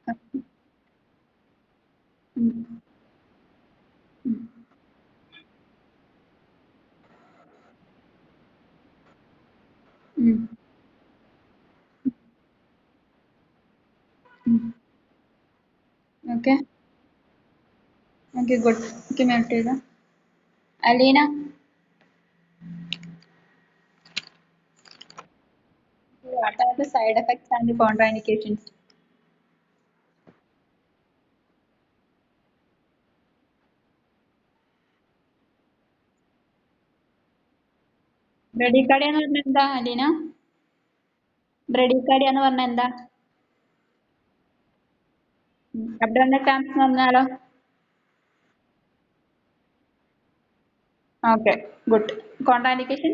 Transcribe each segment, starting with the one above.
Mm. Mm. Mm. Mm. Okay. Okay, good. Okay, mute ചെയ്തോ. Aleena, what are the side effects and the contraindications? ബ്രഡിക്കാർഡിയ എന്ന് പറഞ്ഞാൽ എന്താ അലീന? ബ്രഡിക്കാർഡിയ എന്ന് പറഞ്ഞാൽ എന്താ? അബ്ഡോമിനൽ ക്രാംസ് എന്ന് പറഞ്ഞാലോ? Okay, good. കോൺട്രാൻഡിക്കേഷൻ?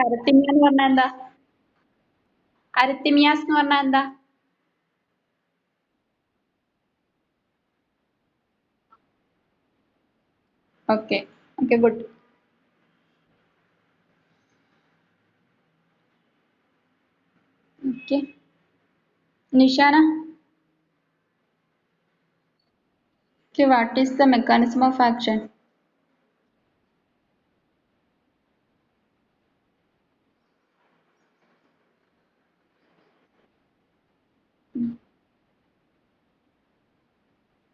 അരിത്തിമിയ എന്ന് പറഞ്ഞാൽ എന്താ? അരിത്തിമിയാസ് എന്ന് പറഞ്ഞാൽ എന്താ? Okay. Okay, good. Okay, Nishana. Okay, what is the mechanism of action?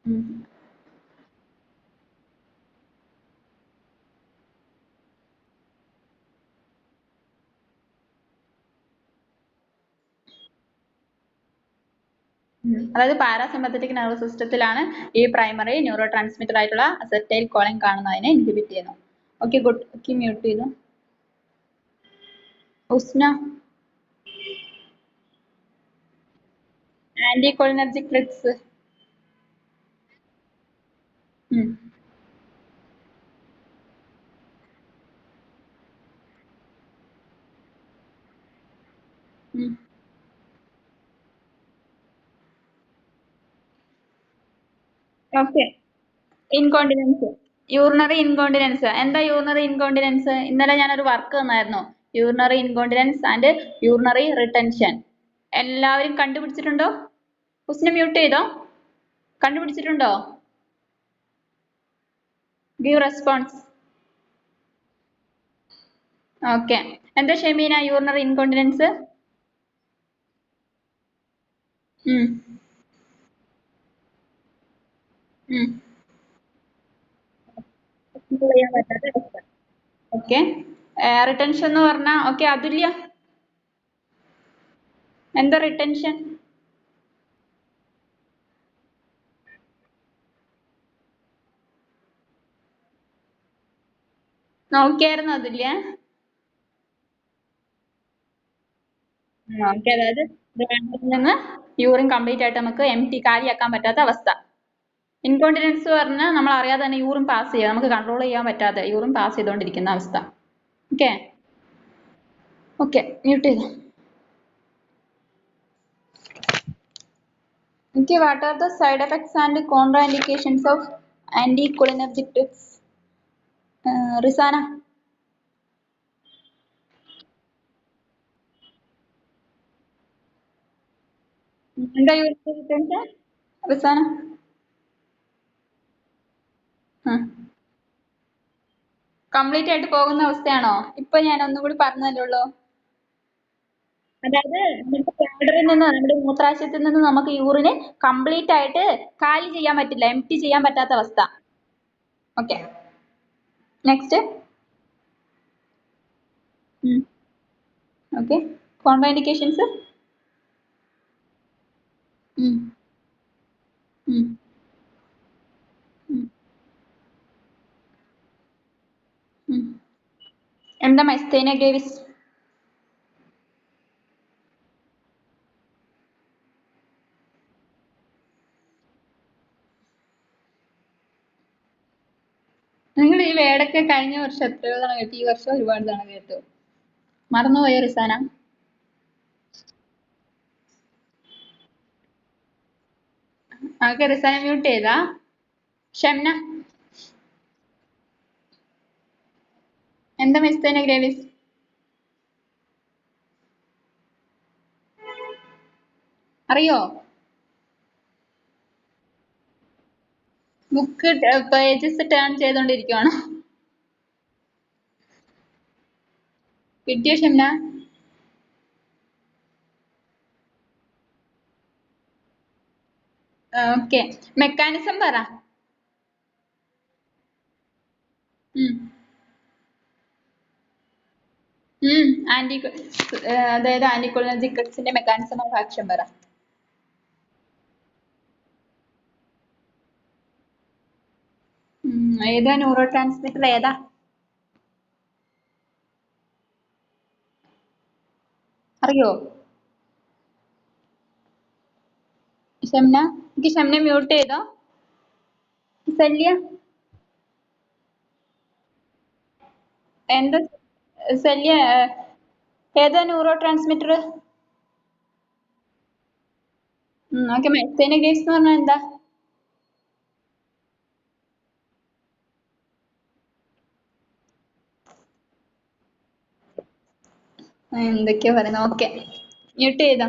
Mm. അതായത് പാരാസിമ്പത്തറ്റിക് നെർവസ് സിസ്റ്റത്തിലാണ് ഈ പ്രൈമറി ന്യൂറോ ട്രാൻസ്മിറ്റർ ആയിട്ടുള്ള അസറ്റൈൽ കോളിൻ കാണുന്നതിനെ ഇൻഹിബിറ്റ് ചെയ്യുന്നു. Okay, good. ഓക്കെ, മ്യൂട്ട് ചെയ്തു. Usna. Anticholinergic drugs. Okay, incontinence. Urinary incontinence. എന്താ urinary incontinence? ഇന്നലെ ഞാനൊരു വർക്ക് തന്നായിരുന്നു. Urinary incontinence and urinary retention. എല്ലാവരും കണ്ടുപിടിച്ചിട്ടുണ്ടോ? ഉസ്ന മ്യൂട്ട് ചെയ്തോ? കണ്ടുപിടിച്ചിട്ടുണ്ടോ? Give response. ഓക്കെ. എന്താ ഷെമീന യൂറിനറി ഇൻകോണ്ടിനൻസ്? ചെയ്യാൻ പറ്റാത്ത അവസ്ഥ. ഓക്കെ. റിട്ടൻഷൻ എന്ന് പറഞ്ഞാ ഓക്കെ അതുല്യ, എന്താ റിട്ടൻഷൻ? നോക്കിയായിരുന്നു അതുല്യ? ഓക്കെ, അതായത് നിന്ന് യൂറിൻ കംപ്ലീറ്റ് ആയിട്ട് നമുക്ക് കാലിയാക്കാൻ പറ്റാത്ത അവസ്ഥ. ഇൻകോണ്ടിനൻസ് പറഞ്ഞാൽ നമ്മൾ അറിയാതെ തന്നെ യൂറിൻ പാസ് ചെയ്യുക, നമുക്ക് കൺട്രോൾ ചെയ്യാൻ പറ്റാതെ യൂറിൻ പാസ് ചെയ്തുകൊണ്ടിരിക്കുന്ന അവസ്ഥ. ഓക്കെ. ഓക്കെ, മ്യൂട്ട് ചെയ്തു. Okay, what are the side effects and contraindications of anticholinergic drugs? Rizana. എന്താ യൂറിൻ റിട്ടൻഷൻ? റിസാന. കംപ്ലീറ്റ് ആയിട്ട് പോകുന്ന അവസ്ഥയാണോ? ഇപ്പൊ ഞാൻ ഒന്നുകൂടി പറഞ്ഞതല്ലേ ഉള്ളൂ. അതായത് നമ്മുടെ ബ്ലാഡറിൽ നിന്ന്, നമ്മുടെ മൂത്രാശയത്തിൽ നിന്ന് നമുക്ക് യൂറിന് കംപ്ലീറ്റ് ആയിട്ട് കാലി ചെയ്യാൻ പറ്റില്ല, എംപ്റ്റി ചെയ്യാൻ പറ്റാത്ത അവസ്ഥ. Okay, next. ഓക്കെ, കോൺട്രാൻഡിക്കേഷൻസ്. എന്താ മൈസ്തേനിയ ഗ്രേവിസ്? നിങ്ങൾ ഈ വേടൊക്കെ കഴിഞ്ഞ വർഷം എത്രയോ തവണ കേട്ടു, ഈ വർഷം ഒരുപാട് തവണ കേട്ടു. മറന്നുപോയോ റിസാന? ആകെ റിസാന മ്യൂട്ട് ചെയ്താ? ഷംന, എന്താ മെസ്തേന ഗ്രേവിസ്? അറിയോ? ബുക്ക് പേജസ് ടേൺ ചെയ്തോണ്ടിരിക്കുവാണോ? കിട്ടിയോ ഷംന? ഓക്കെ, മെക്കാനിസം പറ. ആന്റി, അതായത് ആന്റികോളിനർജിക് ഡ്രഗ്സിന്റെ മെക്കാനിസം ഓഫ് ആക്ഷൻ പറ. ഏതാ ന്യൂറോ ട്രാൻസ്മിറ്റർ ഏതാ? അറിയോ ഷംന? എനിക്ക് ഷംനെ മ്യൂട്ട് ചെയ്തോ? സല്യ, എന്താ സല്യ, ഏതാ ന്യൂറോ ട്രാൻസ്മിറ്റർ? ഓക്കെ, മെസ്സേന ഗ്രേവ്സ് എന്ന് പറഞ്ഞാൽ എന്താ? എന്തൊക്കെയാ പറയുന്നത്? ഓക്കെ, മ്യൂട്ട് ചെയ്തോ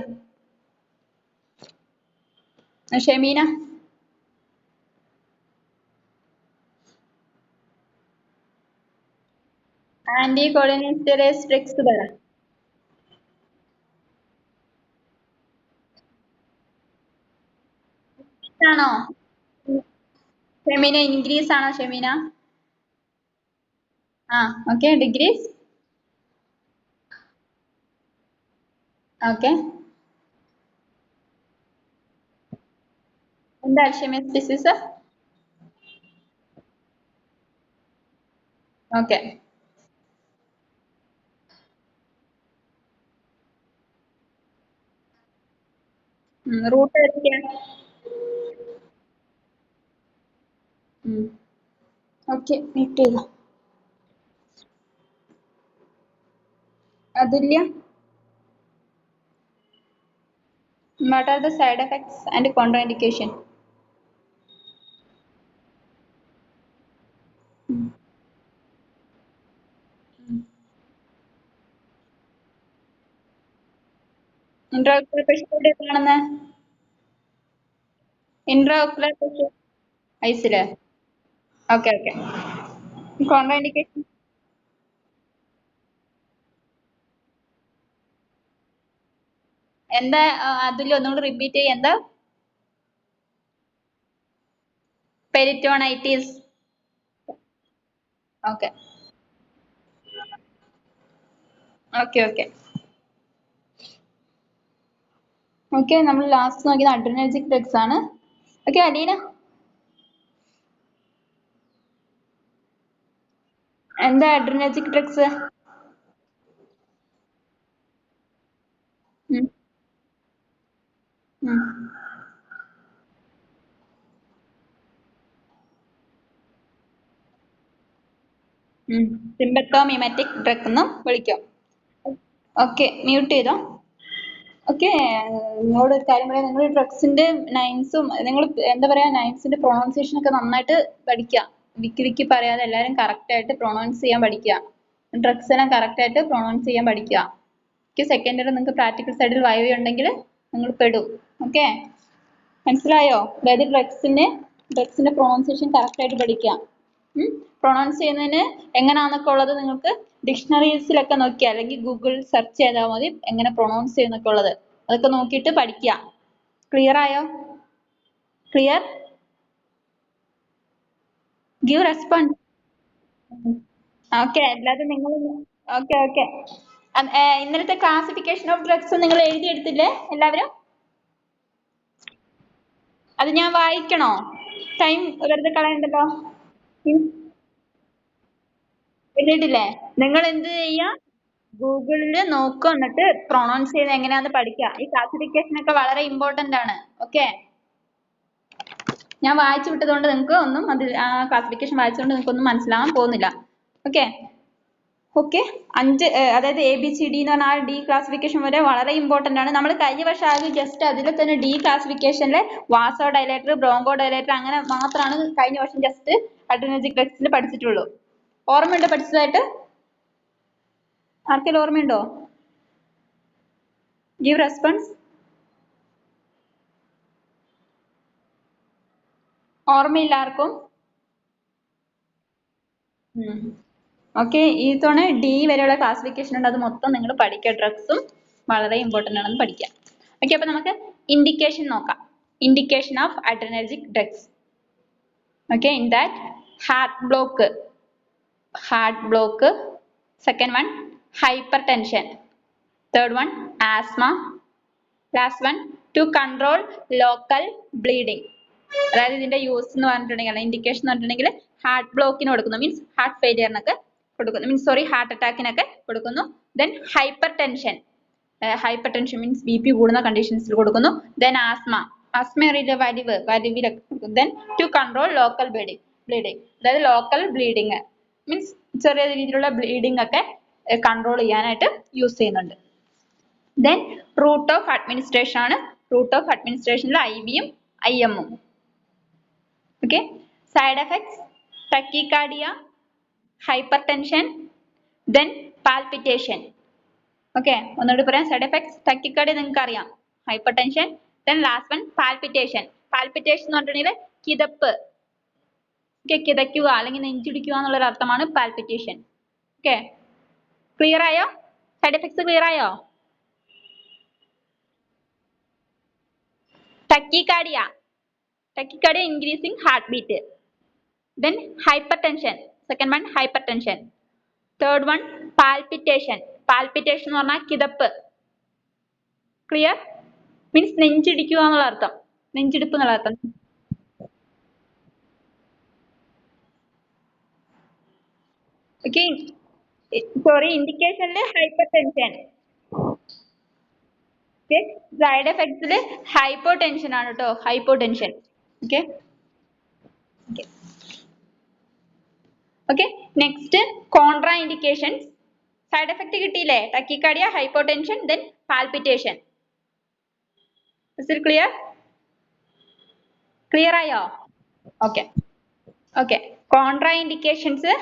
ഷെമീന? ആന്റി കോളിനിസ്റ്ററേസ് ഡ്രഗ്സ് പറ. ആണോ ഷെമീന? ഇൻക്രീസ് ആണോ ഷെമീന? Okay, decrease? ഓക്കെ, എന്താ അൽഷിമേഴ്സ് ഡിസീസ്? ഓക്കെ, റൂട്ട് ഏതൊക്കെയാ? ഓക്കെ, മ്യൂട്ട് ചെയ്തോ Athulya? What are the side effects and contraindication? Intraocular pressure എവിടെയാ? Intraocular pressure ഐസില്? Okay okay. കോൺട്രാഇൻഡിക്കേഷൻ? എന്താ അതുല്യ, ഒന്നുകൂടി റിപ്പീറ്റ് ചെയ്യ. എന്താ? Peritonitis. Okay okay okay okay, നമ്മൾ ലാസ്റ്റ് നോക്കിയത് അഡ്രിനർജിക് ഡ്രഗ്സ് ആണ്. ഓക്കെ, അലീന എന്താ അഡ്രിനർജിക് ഡ്രഗ്സ്? സിമ്പത്തോമിമറ്റിക് ഡ്രഗ് എന്നും വിളിക്കാം. ഓക്കെ, മ്യൂട്ട് ചെയ്തോ. ഓക്കെ, നിങ്ങളോട് ഒരു കാര്യം പറയാം. നിങ്ങൾ ഡ്രഗ്സിന്റെ നൈൻസും നിങ്ങൾ എന്താ പറയാ, നൈൻസിന്റെ പ്രൊണൗൺസിയേഷൻ ഒക്കെ നന്നായിട്ട് പഠിക്കുക. വിക്കി വിക്കി പറയാതെ എല്ലാവരും കറക്റ്റ് ആയിട്ട് പ്രൊണൗൺസ് ചെയ്യാൻ പഠിക്കുക. ഡ്രഗ്സ് എല്ലാം കറക്റ്റ് ആയിട്ട് പ്രൊണൗൺസ് ചെയ്യാൻ പഠിക്കുക. സെക്കൻഡ് ഇയർ നിങ്ങൾക്ക് പ്രാക്ടിക്കൽ സൈഡിൽ വൈവ ഉണ്ടെങ്കിൽ നിങ്ങൾ പെടും. ഓക്കെ, മനസ്സിലായോ? അതായത് ഡ്രഗ്സിന്റെ പ്രൊണൗൺസിയേഷൻ കറക്റ്റ് ആയിട്ട് പഠിക്കുക. പ്രൊണൗൺസ് ചെയ്യുന്നതിന് എങ്ങനെയാണെന്നൊക്കെ ഉള്ളത് നിങ്ങൾക്ക് ഡിക്ഷണറീസിലൊക്കെ നോക്കിയാൽ, അല്ലെങ്കിൽ ഗൂഗിൾ സെർച്ച് ചെയ്താൽ മതി എങ്ങനെ പ്രൊണൗൺസ് ചെയ്യുന്നൊക്കെ ഉള്ളത്. അതൊക്കെ നോക്കിയിട്ട് പഠിക്കുക. ക്ലിയർ ആയോ? ക്ലിയർ? Give response. ഓക്കെ, അല്ലാതെ നിങ്ങൾ ഓക്കെ ഓക്കെ. ഇന്നലത്തെ ക്ലാസിഫിക്കേഷൻ ഓഫ് ഡ്രഗ്സ് നിങ്ങൾ എഴുതിയെടുത്തില്ലേ എല്ലാവരും? അത് ഞാൻ വായിക്കണോ? ടൈം വെറുതെ കളയണ്ടല്ലോ. എഴുതിയിട്ടില്ലേ? നിങ്ങൾ എന്ത് ചെയ്യാ? ഗൂഗിളിൽ നോക്കുക, എന്നിട്ട് പ്രൊണൗൺസ് ചെയ്യുന്നത് എങ്ങനെയാന്ന് പഠിക്കുക. ഈ ക്ലാസിഫിക്കേഷൻ ഒക്കെ വളരെ ഇമ്പോർട്ടന്റ് ആണ്. ഓക്കെ, ഞാൻ വായിച്ചു വിട്ടതുകൊണ്ട് നിങ്ങൾക്ക് ഒന്നും അതിൽ ക്ലാസിഫിക്കേഷൻ വായിച്ചുകൊണ്ട് നിങ്ങൾക്ക് ഒന്നും മനസ്സിലാവാൻ പോകുന്നില്ല. ഓക്കെ, ഓക്കെ, അഞ്ച് അതായത് എ ബി സി ഡി എന്ന് പറഞ്ഞാൽ ആ ഡി ക്ലാസിഫിക്കേഷൻ വരെ വളരെ ഇമ്പോർട്ടന്റ് ആണ്. നമ്മൾ കഴിഞ്ഞ വർഷം ആകെ ജസ്റ്റ് അതിൽ തന്നെ ഡി ക്ലാസിഫിക്കേഷനിലെ വാസോ ഡയലേറ്റർ, ബ്രോങ്കോ ഡയലേറ്റർ അങ്ങനെ മാത്രമാണ് കഴിഞ്ഞ വർഷം ജസ്റ്റ് അഡ്രിനർജിക് ഡ്രഗ്സിൽ പഠിച്ചിട്ടുള്ളൂ. ഓർമ്മയുണ്ടോ പഠിച്ചതായിട്ട്? ആർക്കെങ്കിലും ഓർമ്മയുണ്ടോ? Give response. ഓർമ്മയില്ല ആർക്കും? ഓക്കെ, ഈ തവണ ഡി വരെയുള്ള ക്ലാസിഫിക്കേഷൻ ഉണ്ട്, അത് മൊത്തം നിങ്ങൾ പഠിക്കുക. ഡ്രഗ്സും വളരെ ഇമ്പോർട്ടന്റ് ആണെന്ന് പഠിക്കാം. ഓക്കെ, അപ്പൊ നമുക്ക് ഇൻഡിക്കേഷൻ നോക്കാം. Indication of adrenergic drugs. Okay, in that heart block, second one hypertension, third one asthma, last one to control local bleeding. അതായത് ഇതിന്റെ യൂസ് എന്ന് പറഞ്ഞിട്ടുണ്ടെങ്കിൽ ഇൻഡിക്കേഷൻ എന്ന് പറഞ്ഞിട്ടുണ്ടെങ്കിൽ ഹാർട്ട് ബ്ലോക്കിന് കൊടുക്കുന്നു, മീൻസ് ഹാർട്ട് ഫെയിലിയറിനൊക്കെ കൊടുക്കുന്നു, മീൻസ് സോറി ഹാർട്ട് അറ്റാക്കിനൊക്കെ കൊടുക്കുന്നു. Then hypertension means B P കൂടുന്ന കണ്ടീഷൻസിൽ കൊടുക്കുന്നു. ദെൻ ആസ്മ വലിവിലൊക്കെ കൊടുക്കുന്നു. Then to control local bleeding അതായത് ലോക്കൽ ബ്ലീഡിങ് മീൻസ് ചെറിയ രീതിയിലുള്ള ബ്ലീഡിങ് ഒക്കെ കൺട്രോൾ ചെയ്യാനായിട്ട് യൂസ് ചെയ്യുന്നുണ്ട്. ദെൻ റൂട്ട് ഓഫ് അഡ്മിനിസ്ട്രേഷൻ ആണ്. റൂട്ട് ഓഫ് അഡ്മിനിസ്ട്രേഷനിൽ ഐവിയും IM-ഉം. Okay, side effects tachycardia, hypertension, then palpitation. Okay, ഒന്നുകൂടി പറയാം. സൈഡ് എഫക്ട്സ് ടക്കിക്കാർഡിയ നിങ്ങൾക്ക് അറിയാം, hypertension, then last one palpitation. Palpitation എന്ന് പറഞ്ഞിട്ടുണ്ടെങ്കിൽ കിതപ്പ്, കിതയ്ക്കുക അല്ലെങ്കിൽ നെഞ്ചിടിക്കുക എന്നുള്ളൊരു അർത്ഥമാണ് പാൽപിറ്റേഷൻ. ഓക്കെ, ക്ലിയർ ആയോ? സൈഡ് എഫക്ട്സ് ക്ലിയർ ആയോ? Tachycardia, increasing heartbeat. Then hypertension, second one hypertension. Third one palpitation. Palpitation എന്ന് പറഞ്ഞാൽ കിതപ്പ്. ക്ലിയർ? മീൻസ് നെഞ്ചിടിക്കുക എന്നുള്ള അർത്ഥം, നെഞ്ചിടിപ്പ് എന്നുള്ള അർത്ഥം. ഓക്കെ, സോറി, ഇൻഡിക്കേഷനിൽ ഹൈപ്പർടെൻഷൻ. സൈഡ് എഫക്ട്സിൽ ഹൈപ്പോടെൻഷൻ ആണ് കേട്ടോ, hypotension. Okay okay, next contraindications. Side effect കിട്ടിയില്ലേ? Tachycardia, hypotension, then palpitation. Is it clear? Clear ആയോ? Okay okay, contraindications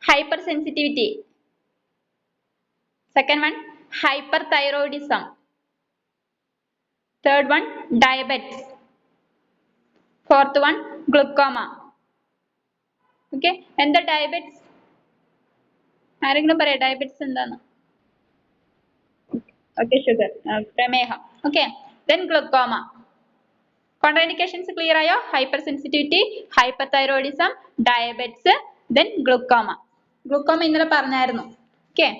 hypersensitivity, second one hyperthyroidism, third one diabetes, fourth one glaucoma. Okay, എന്താ diabetes? ആരെങ്കിലും പറയാ diabetes എന്താണ്? Okay, sugar, പ്രമേഹം. Okay, then glaucoma. Contraindications clear ആയോ? Hypersensitivity, hyperthyroidism, diabetes, then glaucoma. Glaucoma ഇന്നലെ പറഞ്ഞായിരുന്നു. Okay.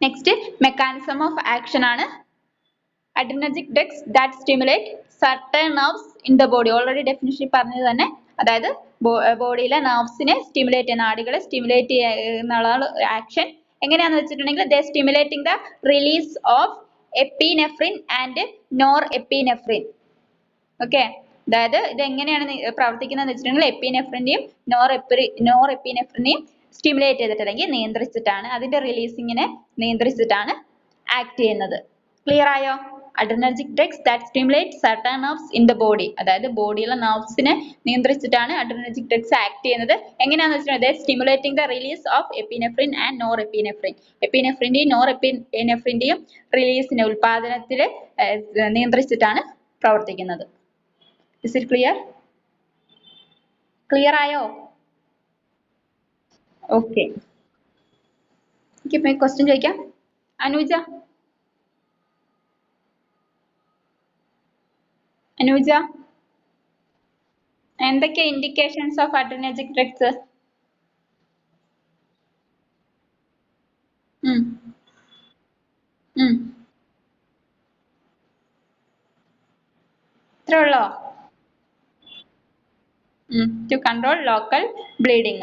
Next, mechanism of action ആണ് adrenergic drugs that stimulate certain nerves in the body. Already definition പറഞ്ഞത് തന്നെ, അതായത് ബോഡിയിലെ nervesനെ stimulate ചെയ്യുന്ന, നാഡികളെ stimulate ചെയ്യുന്ന ആക്ഷൻ എങ്ങനെയാണെന്ന് വെച്ചിട്ടുണ്ടെങ്കിൽ they stimulating the release of epinephrine and norepinephrine. Okay, അതായത് ഇത് എങ്ങനെയാണ് പ്രവർത്തിക്കുന്നത് വെച്ചിട്ടുണ്ടെങ്കിൽ എപ്പിനെഫ്രിന്റെയും നോറെപ്പിനെഫ്രിനെയും സ്റ്റിമുലേറ്റ് ചെയ്തിട്ട് അല്ലെങ്കിൽ നിയന്ത്രിച്ചിട്ടാണ്, അതിന്റെ റിലീസിങ്ങിനെ നിയന്ത്രിച്ചിട്ടാണ് ആക്ട് ചെയ്യുന്നത്. ക്ലിയർ ആയോ? Adrenergic drugs that stimulate certain nerves in the body, അതായത് ബോഡിയിലെ നെർവ്സിനെ നിയന്ത്രിച്ചിട്ടാണ് അഡ്രിനർജിക് ഡ്രഗ്സ് ആക്ട് ചെയ്യുന്നത്. എങ്ങനെയാണെന്ന് വെച്ചിട്ടുണ്ടെങ്കിൽ stimulating the release of epinephrine and norepinephrine. എപ്പിനെഫ്രിന്റെയും നോറെപ്പിനെഫ്രിന്റെയും റിലീസിനെ, ഉൽപാദനത്തിൽ നിയന്ത്രിച്ചിട്ടാണ് പ്രവർത്തിക്കുന്നത്. Is it clear? Clear ആയോ? Okay. എനിക്ക് ക്വസ്റ്റ്യൻ ചോദിക്കാം. അനുജ, എന്തൊക്കെ ഇൻഡിക്കേഷൻസ് ഓഫ് അഡ്രിനർജിക് ഡ്രഗ്സ്? ഇത്രേ ഉള്ളോ? To control local bleeding.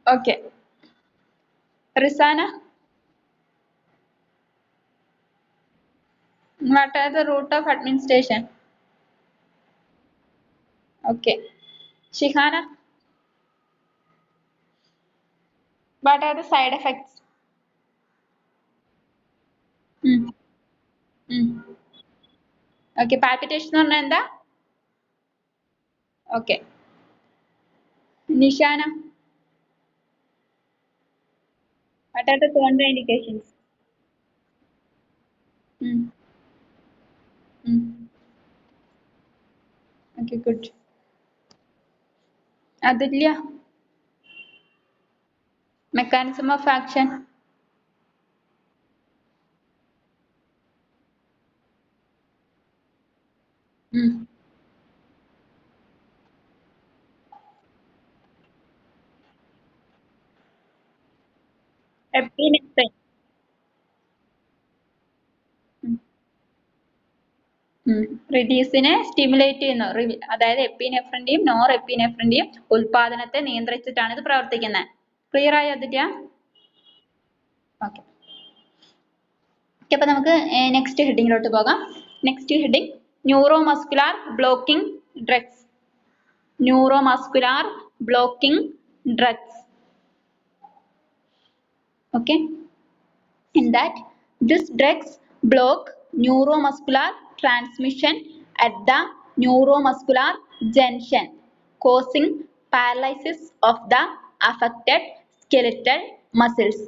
Okay. Risana, what are the route of administration? Okay. Shihana, What are the side effects? ഉം. ഉം. Okay, palpitation എന്ന് പറഞ്ഞാൽ എന്താ? Okay. Nishana, what are the contraindications? Okay, good. Aditya, mechanism of action. Epinephrine. റിലീസിനെ stimulate ചെയ്യുന്നു. അതായത് എപ്പിനെഫ്രിന്റെയും nor എപ്പിനെഫ്രിന്റെയും ഉൽപാദനത്തെ നിയന്ത്രിച്ചിട്ടാണ് ഇത് പ്രവർത്തിക്കുന്നത്. ക്ലിയർ ആയോ ആദിത്യ? ഓക്കെ. അപ്പൊ നമുക്ക് നെക്സ്റ്റ് ഹെഡിങ്ങിലോട്ട് പോകാം. Next heading neuro muscular blocking drugs. Neuro muscular blocking drugs. Okay. In that, these drugs block neuromuscular transmission at the neuromuscular junction, causing paralysis of the affected skeletal muscles.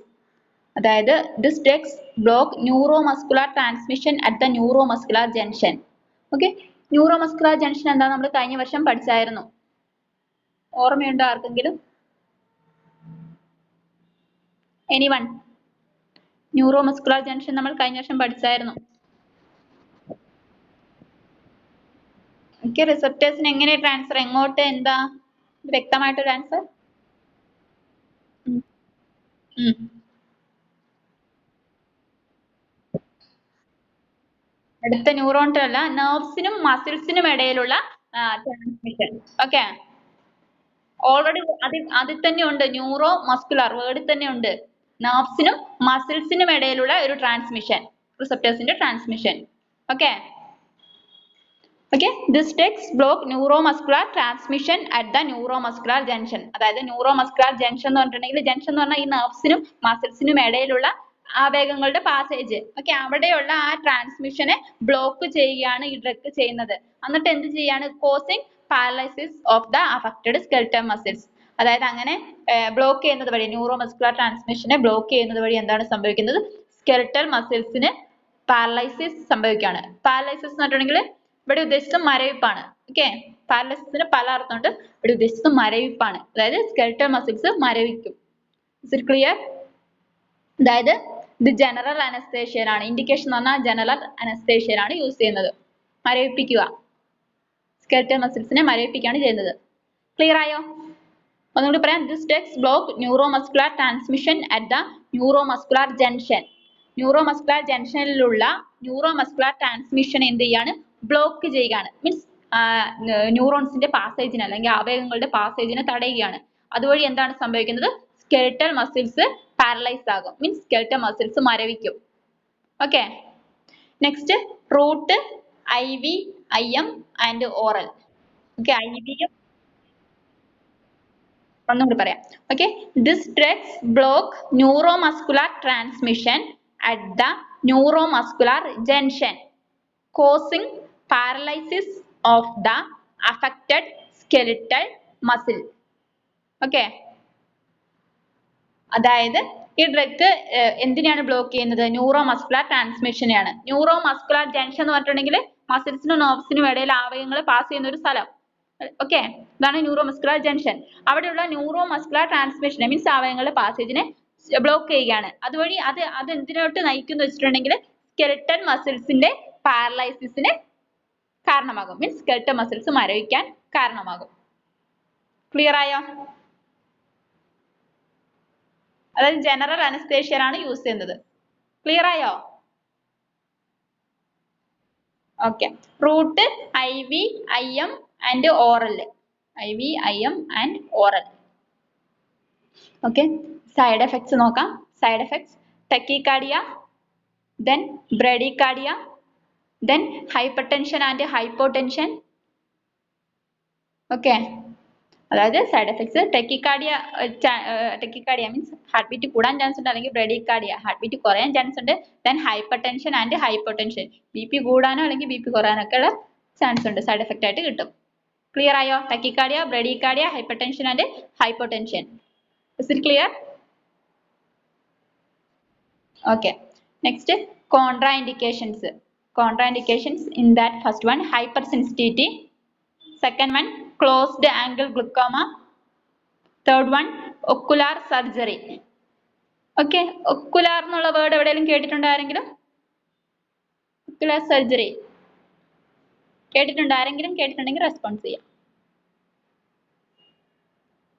അതായത് this drugs block neuromuscular transmission at the neuromuscular junction. Okay, neuromuscular junction എന്താ നമ്മൾ കഴിഞ്ഞ വർഷം പഠിച്ചായിരുന്നു. ഓർമ്മയുണ്ടോ ആർക്കെങ്കിലും? Anyone? Neuromuscular junction നമ്മൾ കഴിഞ്ഞ വർഷം പഠിച്ചായിരുന്നു. ഓക്കെ, റിസപ്റ്റേഴ്സിന് എങ്ങനെ ട്രാൻസ്ഫർ, എങ്ങോട്ട്, എന്താ വ്യക്തമായിട്ടൊരു ആൻസർ? അടുത്ത ന്യൂറോണിലല്ല, നെർവ്സിനും മസിൽസിനും ഇടയിലുള്ള ട്രാൻസ്മിഷൻ. ഓക്കെ, ഓൾറെഡി അതിൽ തന്നെ ഉണ്ട്, ന്യൂറോ മസ്കുലർ വേർഡിൽ തന്നെ ഉണ്ട്. നെർവ്സിനും മസിൽസിനും ഇടയിലുള്ള ഒരു ട്രാൻസ്മിഷൻ, റിസപ്റ്റേഴ്സിന്റെ transmission. Okay. Okay, this drugs block neuromuscular transmission at the neuromuscular junction. അതായത് neuromuscular junction എന്ന് പറഞ്ഞിട്ടുണ്ടെങ്കിൽ, junction എന്ന് പറഞ്ഞാൽ ഈ നെർവ്സിനും മസിൽസിനും ഇടയിലുള്ള ആവേഗങ്ങളുടെ പാസേജ്. ഓക്കെ, അവിടെയുള്ള ആ ട്രാൻസ്മിഷനെ ബ്ലോക്ക് ചെയ്യുകയാണ് ഈ ഡ്രഗ് ചെയ്യുന്നത്. എന്നിട്ട് എന്ത് ചെയ്യാണ്? Causing paralysis of the affected skeletal muscles. അതായത് അങ്ങനെ ബ്ലോക്ക് ചെയ്യുന്നത് വഴി, ന്യൂറോമസ്കുലർ ട്രാൻസ്മിഷനെ ബ്ലോക്ക് ചെയ്യുന്നത് വഴി എന്താണ് സംഭവിക്കുന്നത്? സ്കെൽറ്റൽ മസിൽസിന് പാരലൈസിസ് സംഭവിക്കുകയാണ്. പാരലൈസിസ് എന്ന് പറഞ്ഞിട്ടുണ്ടെങ്കിൽ ഇവിടെ ഉദ്ദേശിച്ചത് മരവിപ്പാണ്. ഓക്കെ, പാരലൈസിസിന് പല അർത്ഥമുണ്ട്. ഇവിടെ ഉദ്ദേശിച്ചത് മരവിപ്പാണ്. അതായത് സ്കെൽറ്റൽ മസിൽസ് മരവിക്കും. Is it clear? അതായത് ഇത് ജനറൽ അനസ്തേഷ്യയിലാണ്, ഇൻഡിക്കേഷൻ എന്ന് പറഞ്ഞാൽ ജനറൽ അനസ്തേഷ്യയിലാണ് യൂസ് ചെയ്യുന്നത്. മരവിപ്പിക്കുക, സ്കെൽറ്റൽ മസിൽസിനെ മരവിപ്പിക്കുകയാണ് ചെയ്യുന്നത്. ക്ലിയർ ആയോ? ഒന്നുകൂടി പറയാം. This drugs block neuromuscular transmission at the neuromuscular junction. Neuromuscular ജംഗ്ഷനിലുള്ള ന്യൂറോമസ്കുലർ ട്രാൻസ്മിഷൻ എന്ത് ചെയ്യാണ്? ബ്ലോക്ക് ചെയ്യുകയാണ്. മീൻസ് ന്യൂറോൺസിന്റെ പാസേജിനെ അല്ലെങ്കിൽ ആവേഗങ്ങളുടെ പാസേജിനെ തടയുകയാണ്. അതുവഴി എന്താണ് സംഭവിക്കുന്നത്? സ്കെൽറ്റൽ മസിൽസ് പാരലൈസ് ആകും. മീൻസ് സ്കെൽറ്റൽ മസിൽസ് മരവിക്കും. Okay. Next route, IV, IM and oral. Okay, IV ഒന്നുകൂടി പറയാം. Okay, this drugs block neuromuscular transmission at the neuromuscular junction, causing paralysis of the affected skeletal muscle. Okay, അതായത് ഈ drug എന്തിനാണ് block ചെയ്യുന്നത്? Neuromuscular ട്രാൻസ്മിഷനെയാണ്. Neuromuscular junction എന്ന് പറഞ്ഞിട്ടുണ്ടെങ്കിൽ മസിൽസിനും നെർവ്സിനും ഇടയിൽ ആവേഗങ്ങൾ pass ചെയ്യുന്ന ഒരു സ്ഥലം. ഓക്കെ, ഇതാണ് ന്യൂറോമസ്കുലർ ജംഗ്ഷൻ. അവിടെയുള്ള ന്യൂറോമസ്കുലർ ട്രാൻസ്മിഷൻ മീൻസ് ആവേഗങ്ങളുടെ പാസേജിനെ ബ്ലോക്ക് ചെയ്യുകയാണ്. അതുവഴി അത് എന്തിനോട്ട് നയിക്കുന്നു വെച്ചിട്ടുണ്ടെങ്കിൽ സ്കെൽറ്റൽ മസിൽസിന്റെ പാരലൈസിസിന് കാരണമാകും. മീൻസ് സ്കെൽറ്റൽ മസിൽസ് മരവിക്കാൻ കാരണമാകും. ക്ലിയർ ആയോ? അതായത് ജനറൽ അനസ്തേഷ്യയിലാണ് യൂസ് ചെയ്യുന്നത്. ക്ലിയർ ആയോ? Okay, route, IV, IM and oral. IV, IM and oral. Okay, side effects നോക്കാം. Side effects: tachycardia, then bradycardia, then hypertension and hypotension. Okay, അതായത് side effects tachycardia means heart beat കൂടാൻ chance ഉണ്ട്, അല്ലെങ്കിൽ bradycardia heart beat കുറയാൻ chance ഉണ്ട്. Then hypertension and hypotension BP കൂടാനോ അല്ലെങ്കിൽ BP കുറയാനോ ഒക്കെ ഉള്ള ചാൻസ് ഉണ്ട്, സൈഡ് എഫക്റ്റ് ആയിട്ട് കിട്ടും. ക്ലിയർ ആയോ? Tachycardia, bradycardia, hypertension and hypotension. Is it clear? Okay. Next, contraindications. Contraindications in that first one, hypersensitivity. Second one, closed angle glaucoma. Third one, ocular surgery. Okay, ocular എന്നുള്ള word എവിടെയെങ്കിലും കേട്ടിട്ടുണ്ടോ ആരെങ്കിലും? Ocular surgery കേട്ടിട്ടുണ്ടോ ആരെങ്കിലും? കേട്ടിട്ടുണ്ടെങ്കിൽ response ചെയ്യാം.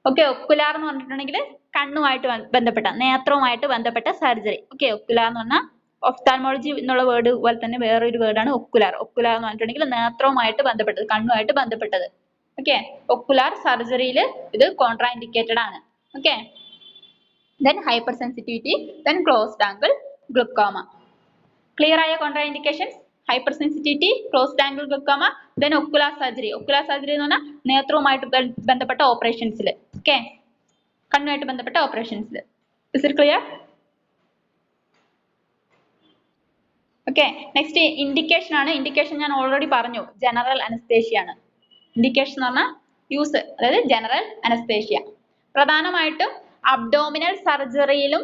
Okay, ocular എന്ന് പറഞ്ഞിട്ടുണ്ടെങ്കിൽ കണ്ണുമായിട്ട് ബന്ധപ്പെട്ട, നേത്രവുമായിട്ട് ബന്ധപ്പെട്ട സർജറി. ഓക്കെ, ഒക്കുലാർ എന്ന് പറഞ്ഞാൽ ഒഫ്താൽമോളജി എന്നുള്ള വേർഡ് പോലെ തന്നെ വേറൊരു വേർഡാണ് ഒക്കുലാർ. ഒക്കുലാർ എന്ന് പറഞ്ഞിട്ടുണ്ടെങ്കിൽ നേത്രവുമായിട്ട് ബന്ധപ്പെട്ടത്, കണ്ണുമായിട്ട് ബന്ധപ്പെട്ടത്. ഓക്കെ, ഒക്കുലാർ സർജറിയിൽ ഇത് കോൺട്രാഇൻഡിക്കേറ്റഡ് ആണ്. Okay, then hypersensitivity, then closed angle glaucoma. Clear ആയ contraindications? Hypersensitivity, closed angle glaucoma, then ocular surgery. Ocular surgery എന്ന് പറഞ്ഞാൽ നേത്രവുമായിട്ട് ബന്ധപ്പെട്ട ഓപ്പറേഷൻസിൽ. ഓക്കെ, കണ്ണുമായിട്ട് ബന്ധപ്പെട്ട ഓപ്പറേഷൻസിൽ. Is it clear? Okay, next indication ആണ്. ഇൻഡിക്കേഷൻ ഞാൻ ഓൾറെഡി പറഞ്ഞു, ജനറൽ അനസ്തേഷ്യ ആണ്. ഇൻഡിക്കേഷൻ എന്ന് പറഞ്ഞാൽ യൂസ്, അതായത് ജനറൽ അനസ്തേഷ്യ. പ്രധാനമായിട്ടും അബ്ഡോമിനൽ സർജറിയിലും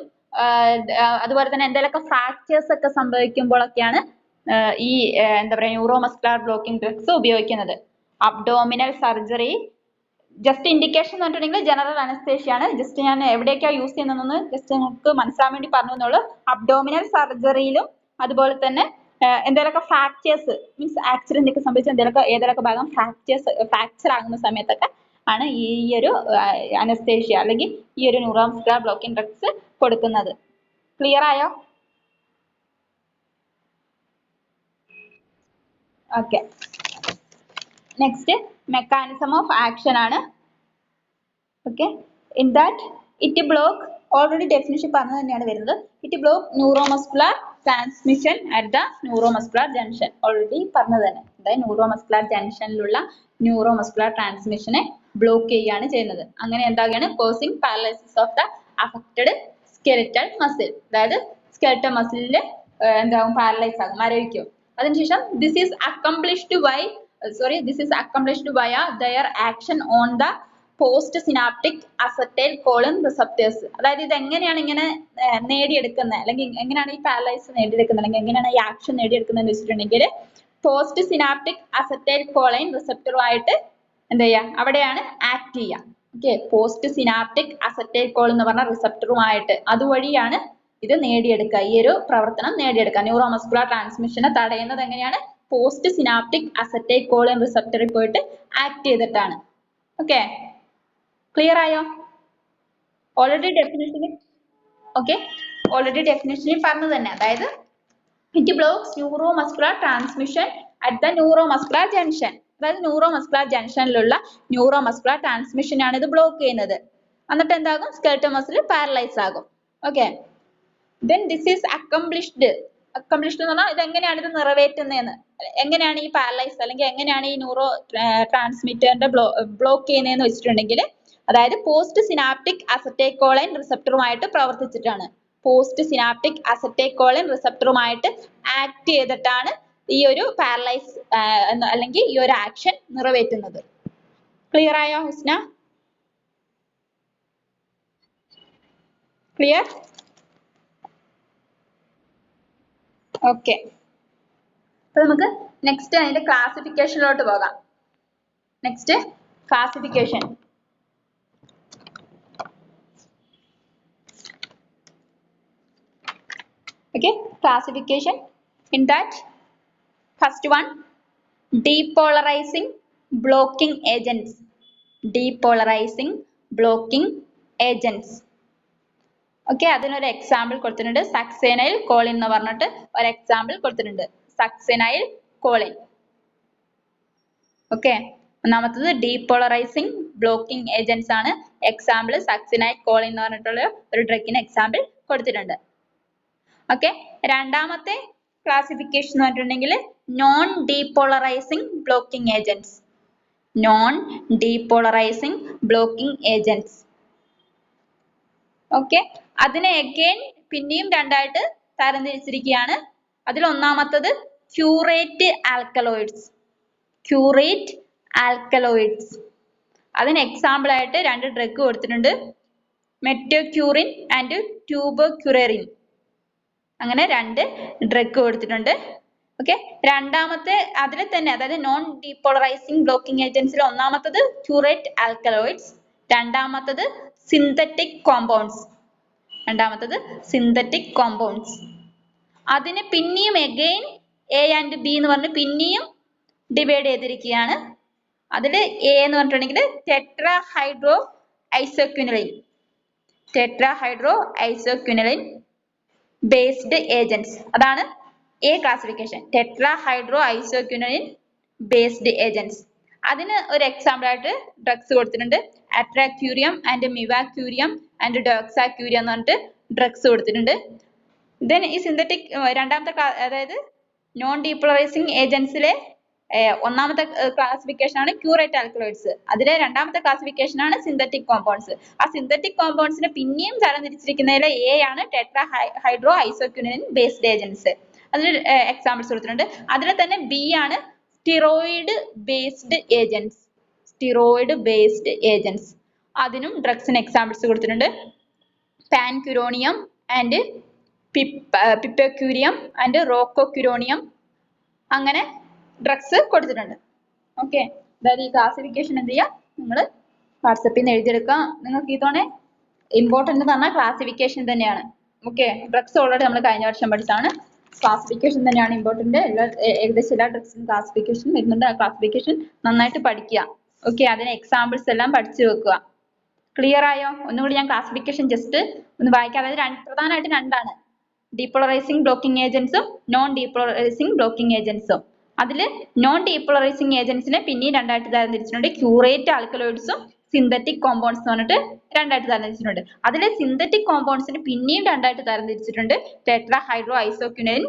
അതുപോലെ തന്നെ എന്തെങ്കിലുമൊക്കെ ഫ്രാക്ചേഴ്സ് ഒക്കെ സംഭവിക്കുമ്പോഴൊക്കെയാണ് ഈ എന്താ പറയുക ന്യൂറോ മസ്കുലർ ബ്ലോക്കിംഗ് ഡ്രഗ്സ് ഉപയോഗിക്കുന്നത്. അബ്ഡോമിനൽ സർജറി ജസ്റ്റ് ഇൻഡിക്കേഷൻ എന്ന് പറഞ്ഞിട്ടുണ്ടെങ്കിൽ ജനറൽ അനസ്തേഷ്യ ആണ്. ജസ്റ്റ് ഞാൻ എവിടെയൊക്കെയാണ് യൂസ് ചെയ്യുന്നതെന്ന് ജസ്റ്റ് നമുക്ക് മനസ്സിലാൻ വേണ്ടി പറഞ്ഞു എന്നുള്ളൂ. അബ്ഡോമിനൽ സർജറിയിലും അതുപോലെ തന്നെ എന്തെങ്കിലുമൊക്കെ ഫ്രാക്ചേഴ്സ് മീൻസ് ആക്സിഡന്റ് ഒക്കെ സംഭവിച്ച ഏതെങ്കിലുമൊക്കെ ഭാഗം ഫ്രാക്ചർ ആകുന്ന സമയത്തൊക്കെ ആണ് ഈ ഒരു അനസ്തേഷ്യ അല്ലെങ്കിൽ ഈ ഒരു ന്യൂറോ മസ്കുലർ ബ്ലോക്കിംഗ് ഡ്രഗ്സ് കൊടുക്കുന്നത്. ക്ലിയർ ആയോ? Okay, next mechanism of action ആണ്. Okay, in that it block, already definition പറഞ്ഞു തന്നെയാണ് വരുന്നത്. It block neuromuscular transmission at the neuromuscular junction. Already പറഞ്ഞത് തന്നെ, അതായത് ന്യൂറോമസ്കുലർ ജംഗ്ഷനിലുള്ള ന്യൂറോമസ്കുലർ ട്രാൻസ്മിഷനെ ബ്ലോക്ക് ചെയ്യുകയാണ് ചെയ്യുന്നത്. അങ്ങനെ എന്താകുകയാണ്? Causing paralysis of the affected skeletal muscle. അതായത് സ്കെലിറ്റൽ മസിലിൽ എന്താകും? പാരലൈസ് ആകും, മരവിക്കും. അതിനുശേഷം this is accomplished via their action on the postsynaptic acetylcholine receptors. അതായത് ഇത് എങ്ങനെയാണ് ഇങ്ങനെ നേടിയെടുക്കുന്നത്, അല്ലെങ്കിൽ എങ്ങനെയാണ് ഈ പാരലൈസ് നേടിയെടുക്കുന്നത്, അല്ലെങ്കിൽ എങ്ങനെയാണ് ഈ ആക്ഷൻ നേടിയെടുക്കുന്നത് എന്ന് വെച്ചിട്ടുണ്ടെങ്കിൽ പോസ്റ്റ് സിനാപ്റ്റിക് അസറ്റൈൽകോളൈൻ റിസപ്റ്ററുമായിട്ട് എന്താ ചെയ്യുക? അവിടെയാണ് ആക്ട് ചെയ്യുക. ഓക്കെ, പോസ്റ്റ് സിനാപ്റ്റിക് അസറ്റൈൽകോളിൻ എന്ന് പറഞ്ഞ റിസപ്റ്ററുമായിട്ട് അതുവഴിയാണ് ഇത് നേടിയെടുക്കുക, ഈ ഒരു പ്രവർത്തനം നേടിയെടുക്കുക. ന്യൂറോമസ്കുലർ ട്രാൻസ്മിഷനെ തടയുന്നത് എങ്ങനെയാണ്? പോസ്റ്റ് സിനാപ്റ്റിക് അസറ്റൈൽകോളിൻ റിസപ്റ്ററിൽ പോയിട്ട് ആക്ട് ചെയ്തിട്ടാണ്. ഓക്കെ, ക്ലിയർ ആയോ? ഓൾറെഡി ഡെഫിനിഷനിൽ പറഞ്ഞു തന്നെ, അതായത് it blocks neuromuscular transmission at the neuromuscular junction. അതായത് ന്യൂറോമസ്കുലർ ജംഗ്ഷനിലുള്ള ന്യൂറോമസ്കുലർ ട്രാൻസ്മിഷൻ ആണ് ഇത് ബ്ലോക്ക് ചെയ്യുന്നത്. എന്നിട്ട് എന്താകും? സ്കെലിറ്റൽ മസിൽ പാരലൈസ് ആകും. Okay, then this is accomplished എന്ന് പറഞ്ഞാൽ ഇത് എങ്ങനെയാണ് ഇത് നിറവേറ്റുന്നതെന്ന്, എങ്ങനെയാണ് ഈ പാരലൈസ് അല്ലെങ്കിൽ എങ്ങനെയാണ് ഈ ന്യൂറോ ട്രാൻസ്മിറ്ററിന്റെ ബ്ലോക്ക് ചെയ്യുന്നതെന്ന് വെച്ചിട്ടുണ്ടെങ്കിൽ, അതായത് പോസ്റ്റ് സിനാപ്റ്റിക് അസറ്റൈൽകോളിൻ റിസപ്റ്ററുമായിട്ട് പ്രവർത്തിച്ചിട്ടാണ്, പോസ്റ്റ് സിനാപ്റ്റിക് അസറ്റൈൽകോളിൻ റിസപ്റ്ററുമായിട്ട് ആക്ട് ചെയ്തിട്ടാണ് ഈ ഒരു പാരലൈസ് അല്ലെങ്കിൽ ഈ ഒരു ആക്ഷൻ നിറവേറ്റുന്നത്. ക്ലിയർ ആയോ ഹുസ്ന? ക്ലിയർ? ഓക്കെ, അപ്പൊ നമുക്ക് നെക്സ്റ്റ് അതിന്റെ ക്ലാസിഫിക്കേഷനിലോട്ട് പോകാം. Next classification. Okay, classification. In that first one, depolarizing blocking agents. Depolarizing blocking agents. Okay, അതിനൊരു എക്സാമ്പിൾ കൊടുത്തിട്ടുണ്ട്. സക്സേനൈൽ കോളിൻ എന്ന് പറഞ്ഞിട്ട് ഒരു എക്സാമ്പിൾ കൊടുത്തിട്ടുണ്ട്. സക്സേനൈൽ കോളിൻ. ഓക്കെ, ഒന്നാമത്തത് ഡീപോളറൈസിങ് ബ്ലോക്കിംഗ് ഏജന്റ്സ് ആണ്. എക്സാമ്പിൾ സക്സേനൈൽ കോളിൻ എന്ന് പറഞ്ഞിട്ടുള്ള ഒരു ഡ്രഗിന് എക്സാമ്പിൾ കൊടുത്തിട്ടുണ്ട്. ഓക്കെ, രണ്ടാമത്തെ ക്ലാസിഫിക്കേഷൻ എന്ന് പറഞ്ഞിട്ടുണ്ടെങ്കിൽ non depolarising blocking agents. Non depolarising blocking agents. Okay, അതിനെ അഗൈൻ പിന്നെയും രണ്ടായിട്ട് തരംതിരിച്ചിരിക്കുകയാണ്. അതിൽ ഒന്നാമത്തത് ക്യൂറേറ്റ് ആൽക്കലോയിഡ്സ്. ക്യൂറേറ്റ് ആൽക്കലോയിഡ്സ്, അതിന് എക്സാമ്പിൾ ആയിട്ട് രണ്ട് ഡ്രഗ് കൊടുത്തിട്ടുണ്ട്, മെറ്റോക്യൂറിൻ ആൻഡ് ട്യൂബോക്യുററിൻ. അങ്ങനെ രണ്ട് ഡ്രഗ് കൊടുത്തിട്ടുണ്ട്. ഓക്കെ, രണ്ടാമത്തെ അതിൽ തന്നെ, അതായത് നോൺ ഡീപോളറൈസിംഗ് ബ്ലോക്കിംഗ് ഏജന്റ്സിൽ ഒന്നാമത്തത് ക്യൂറേറ്റ് ആൽക്കലോയിഡ്സ്, രണ്ടാമത്തത് സിന്തറ്റിക് കോമ്പൗണ്ട്സ്. രണ്ടാമത്തത് സിന്തറ്റിക് കോമ്പൗണ്ട്സ്. അതിന് പിന്നെയും അഗൈൻ എ ആൻഡ് ബി എന്ന് പറഞ്ഞ് പിന്നെയും ഡിവൈഡ് ചെയ്തിരിക്കുകയാണ്. അതിൽ എ എന്ന് പറഞ്ഞിട്ടുണ്ടെങ്കിൽ tetrahydroisoquinoline. Tetrahydroisoquinoline based agents, അതാണ് A classification. Tetrahydroisoquinoline based agents. അതിന് ഒരു എക്സാമ്പിൾ ആയിട്ട് ഡ്രഗ്സ് കൊടുത്തിട്ടുണ്ട്, അട്രാക്യൂരിയം ആൻഡ് മിവാക്യൂരിയം ആൻഡ് ഡോക്സാക്യൂരിയം എന്ന് പറഞ്ഞിട്ട് ഡ്രഗ്സ് കൊടുത്തിട്ടുണ്ട്. ദെൻ ഈ സിന്തറ്റിക് രണ്ടാമത്തെ അതായത് നോൺ ഡീപോളറൈസിംഗ് ഏജന്റ്സിലെ ഒന്നാമത്തെ ക്ലാസിഫിക്കേഷൻ ആണ് ക്യൂറേറ്റ് ആൽക്കലോയിഡ്സ്. അതിലെ രണ്ടാമത്തെ ക്ലാസിഫിക്കേഷൻ ആണ് സിന്തറ്റിക് കോമ്പൗണ്ട്സ്. ആ സിന്തറ്റിക് കോമ്പൗണ്ട്സിനെ പിന്നെയും തരംതിരിച്ചിരിക്കുന്നതിൽ എ ആണ് ടെട്രാ ഹൈഡ്രോ ഐസോക്വിനലിൻ ബേസ്ഡ് ഏജന്റ്സ്. അതിൽ എക്സാമ്പിൾസ് കൊടുത്തിട്ടുണ്ട്. അതിൽ തന്നെ ബി ആണ് steroid based agents. Steroid based agents, അതിനും ഡ്രഗ്സിന് എക്സാമ്പിൾസ് കൊടുത്തിട്ടുണ്ട്, പാൻക്യുരോണിയം ആൻഡ് പിപ്പക്യൂരിയം ആൻഡ് റോക്കോക്യുരോണിയം. അങ്ങനെ ഡ്രഗ്സ് കൊടുത്തിട്ടുണ്ട്. ഓക്കെ, അതായത് ഈ ക്ലാസിഫിക്കേഷൻ എന്ത് ചെയ്യുക, നിങ്ങൾ വാട്സപ്പിൽ നിന്ന് എഴുതിയെടുക്കുക. നിങ്ങൾക്ക് ഇതോടെ ഇമ്പോർട്ടൻ്റ് എന്ന് പറഞ്ഞാൽ ക്ലാസിഫിക്കേഷൻ തന്നെയാണ്. ഓക്കെ, ഡ്രഗ്സ് ഓൾറെഡി നമ്മൾ കഴിഞ്ഞ വർഷം പഠിച്ചതാണ്. ക്ലാസിഫിക്കേഷൻ തന്നെയാണ് ഇമ്പോർട്ടൻ്റ്. ഏകദേശം എല്ലാ ഡ്രഗ്സിനും ക്ലാസിഫിക്കേഷൻ വരുന്നുണ്ട്. ആ ക്ലാസിഫിക്കേഷൻ നന്നായിട്ട് പഠിക്കുക. ഓക്കെ, അതിന് എക്സാമ്പിൾസ് എല്ലാം പഠിച്ചു വെക്കുക. ക്ലിയർ ആയോ? ഒന്നുകൂടി ഞാൻ ക്ലാസിഫിക്കേഷൻ ജസ്റ്റ് ഒന്ന് വായിക്കാം. അതായത് പ്രധാനമായിട്ട് രണ്ടാണ്, ഡീപോളറൈസിംഗ് ബ്ലോക്കിംഗ് ഏജന്റ്സും നോൺ ഡീപോളറൈസിംഗ് ബ്ലോക്കിംഗ് ഏജന്റ്സും. അതിൽ നോൺ ഡീപോളറൈസിംഗ് ഏജന്റ്സിനെ പിന്നെയും രണ്ടായിട്ട് തരംതിരിച്ചിട്ടുണ്ട്, ക്യൂറേറ്റ് ആൽക്കലോയിഡ്സും സിന്തറ്റിക് കോമ്പൗണ്ട്സ് എന്ന് പറഞ്ഞിട്ട് രണ്ടായിട്ട് തരംതിരിച്ചിട്ടുണ്ട്. അതിലെ സിന്തറ്റിക് കോമ്പൗണ്ട്സിന് പിന്നെയും രണ്ടായിട്ട് തരംതിരിച്ചിട്ടുണ്ട്, ടെട്രാ ഹൈഡ്രോ ഐസോക്വിനലിൻ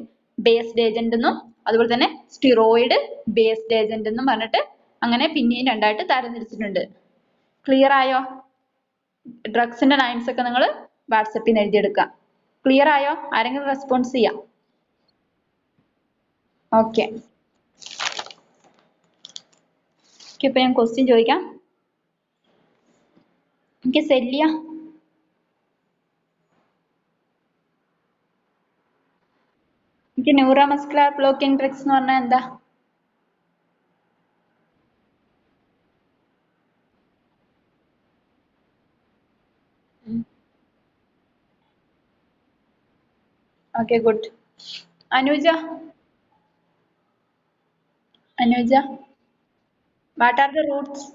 ബേസ്ഡ് ഏജന്റ് എന്നും അതുപോലെ തന്നെ സ്റ്റിറോയിഡ് ബേസ്ഡ് ഏജന്റ് എന്നും പറഞ്ഞിട്ട് അങ്ങനെ പിന്നെയും രണ്ടായിട്ട് തരംതിരിച്ചിട്ടുണ്ട്. ക്ലിയർ ആയോ? ഡ്രഗ്സിന്റെ ലൈൻസ് ഒക്കെ നിങ്ങൾ വാട്സപ്പിൽ നിന്ന് എഴുതിയെടുക്കുക. ക്ലിയർ ആയോ? ആരെങ്കിലും റെസ്പോൺസ് ചെയ്യാം? ഓക്കെ, ഇപ്പൊ ഞാൻ ക്വസ്റ്റ്യൻ ചോദിക്കാം. എനിക്ക് സെല്ലിയ, എനിക്ക് ന്യൂറോമസ്കുലർ ബ്ലോക്കിംഗ് ഡ്രഗ്സ് എന്ന് പറഞ്ഞാൽ എന്താ? Okay, good. Anuja, Anuja, what are the Roots?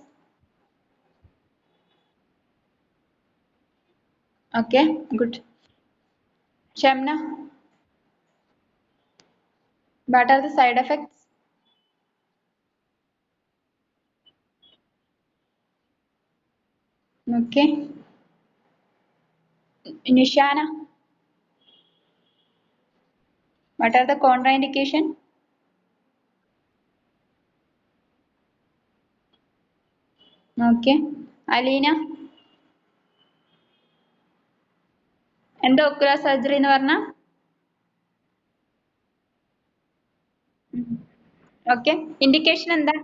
Okay, good. Shamna, what are the side effects? Okay, Nishana, what are the contraindication? Okay, Alina, എന്താ ocular surgery എന്ന് പറഞ്ഞാ? ഓക്കെ, ഇൻഡിക്കേഷൻ എന്താ?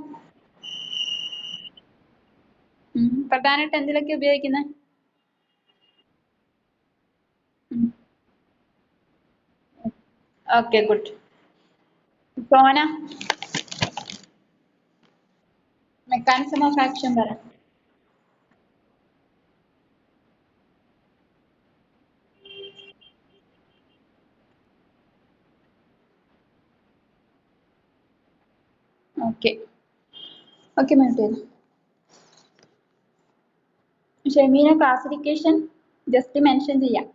പ്രധാനമായിട്ട് എന്തിലൊക്കെ ഉപയോഗിക്കുന്നത്? Okay, good. Sona, mechanism of action പറ. Okay, okay ma'am. Shemeena, classification just mention ചെയ്യാം.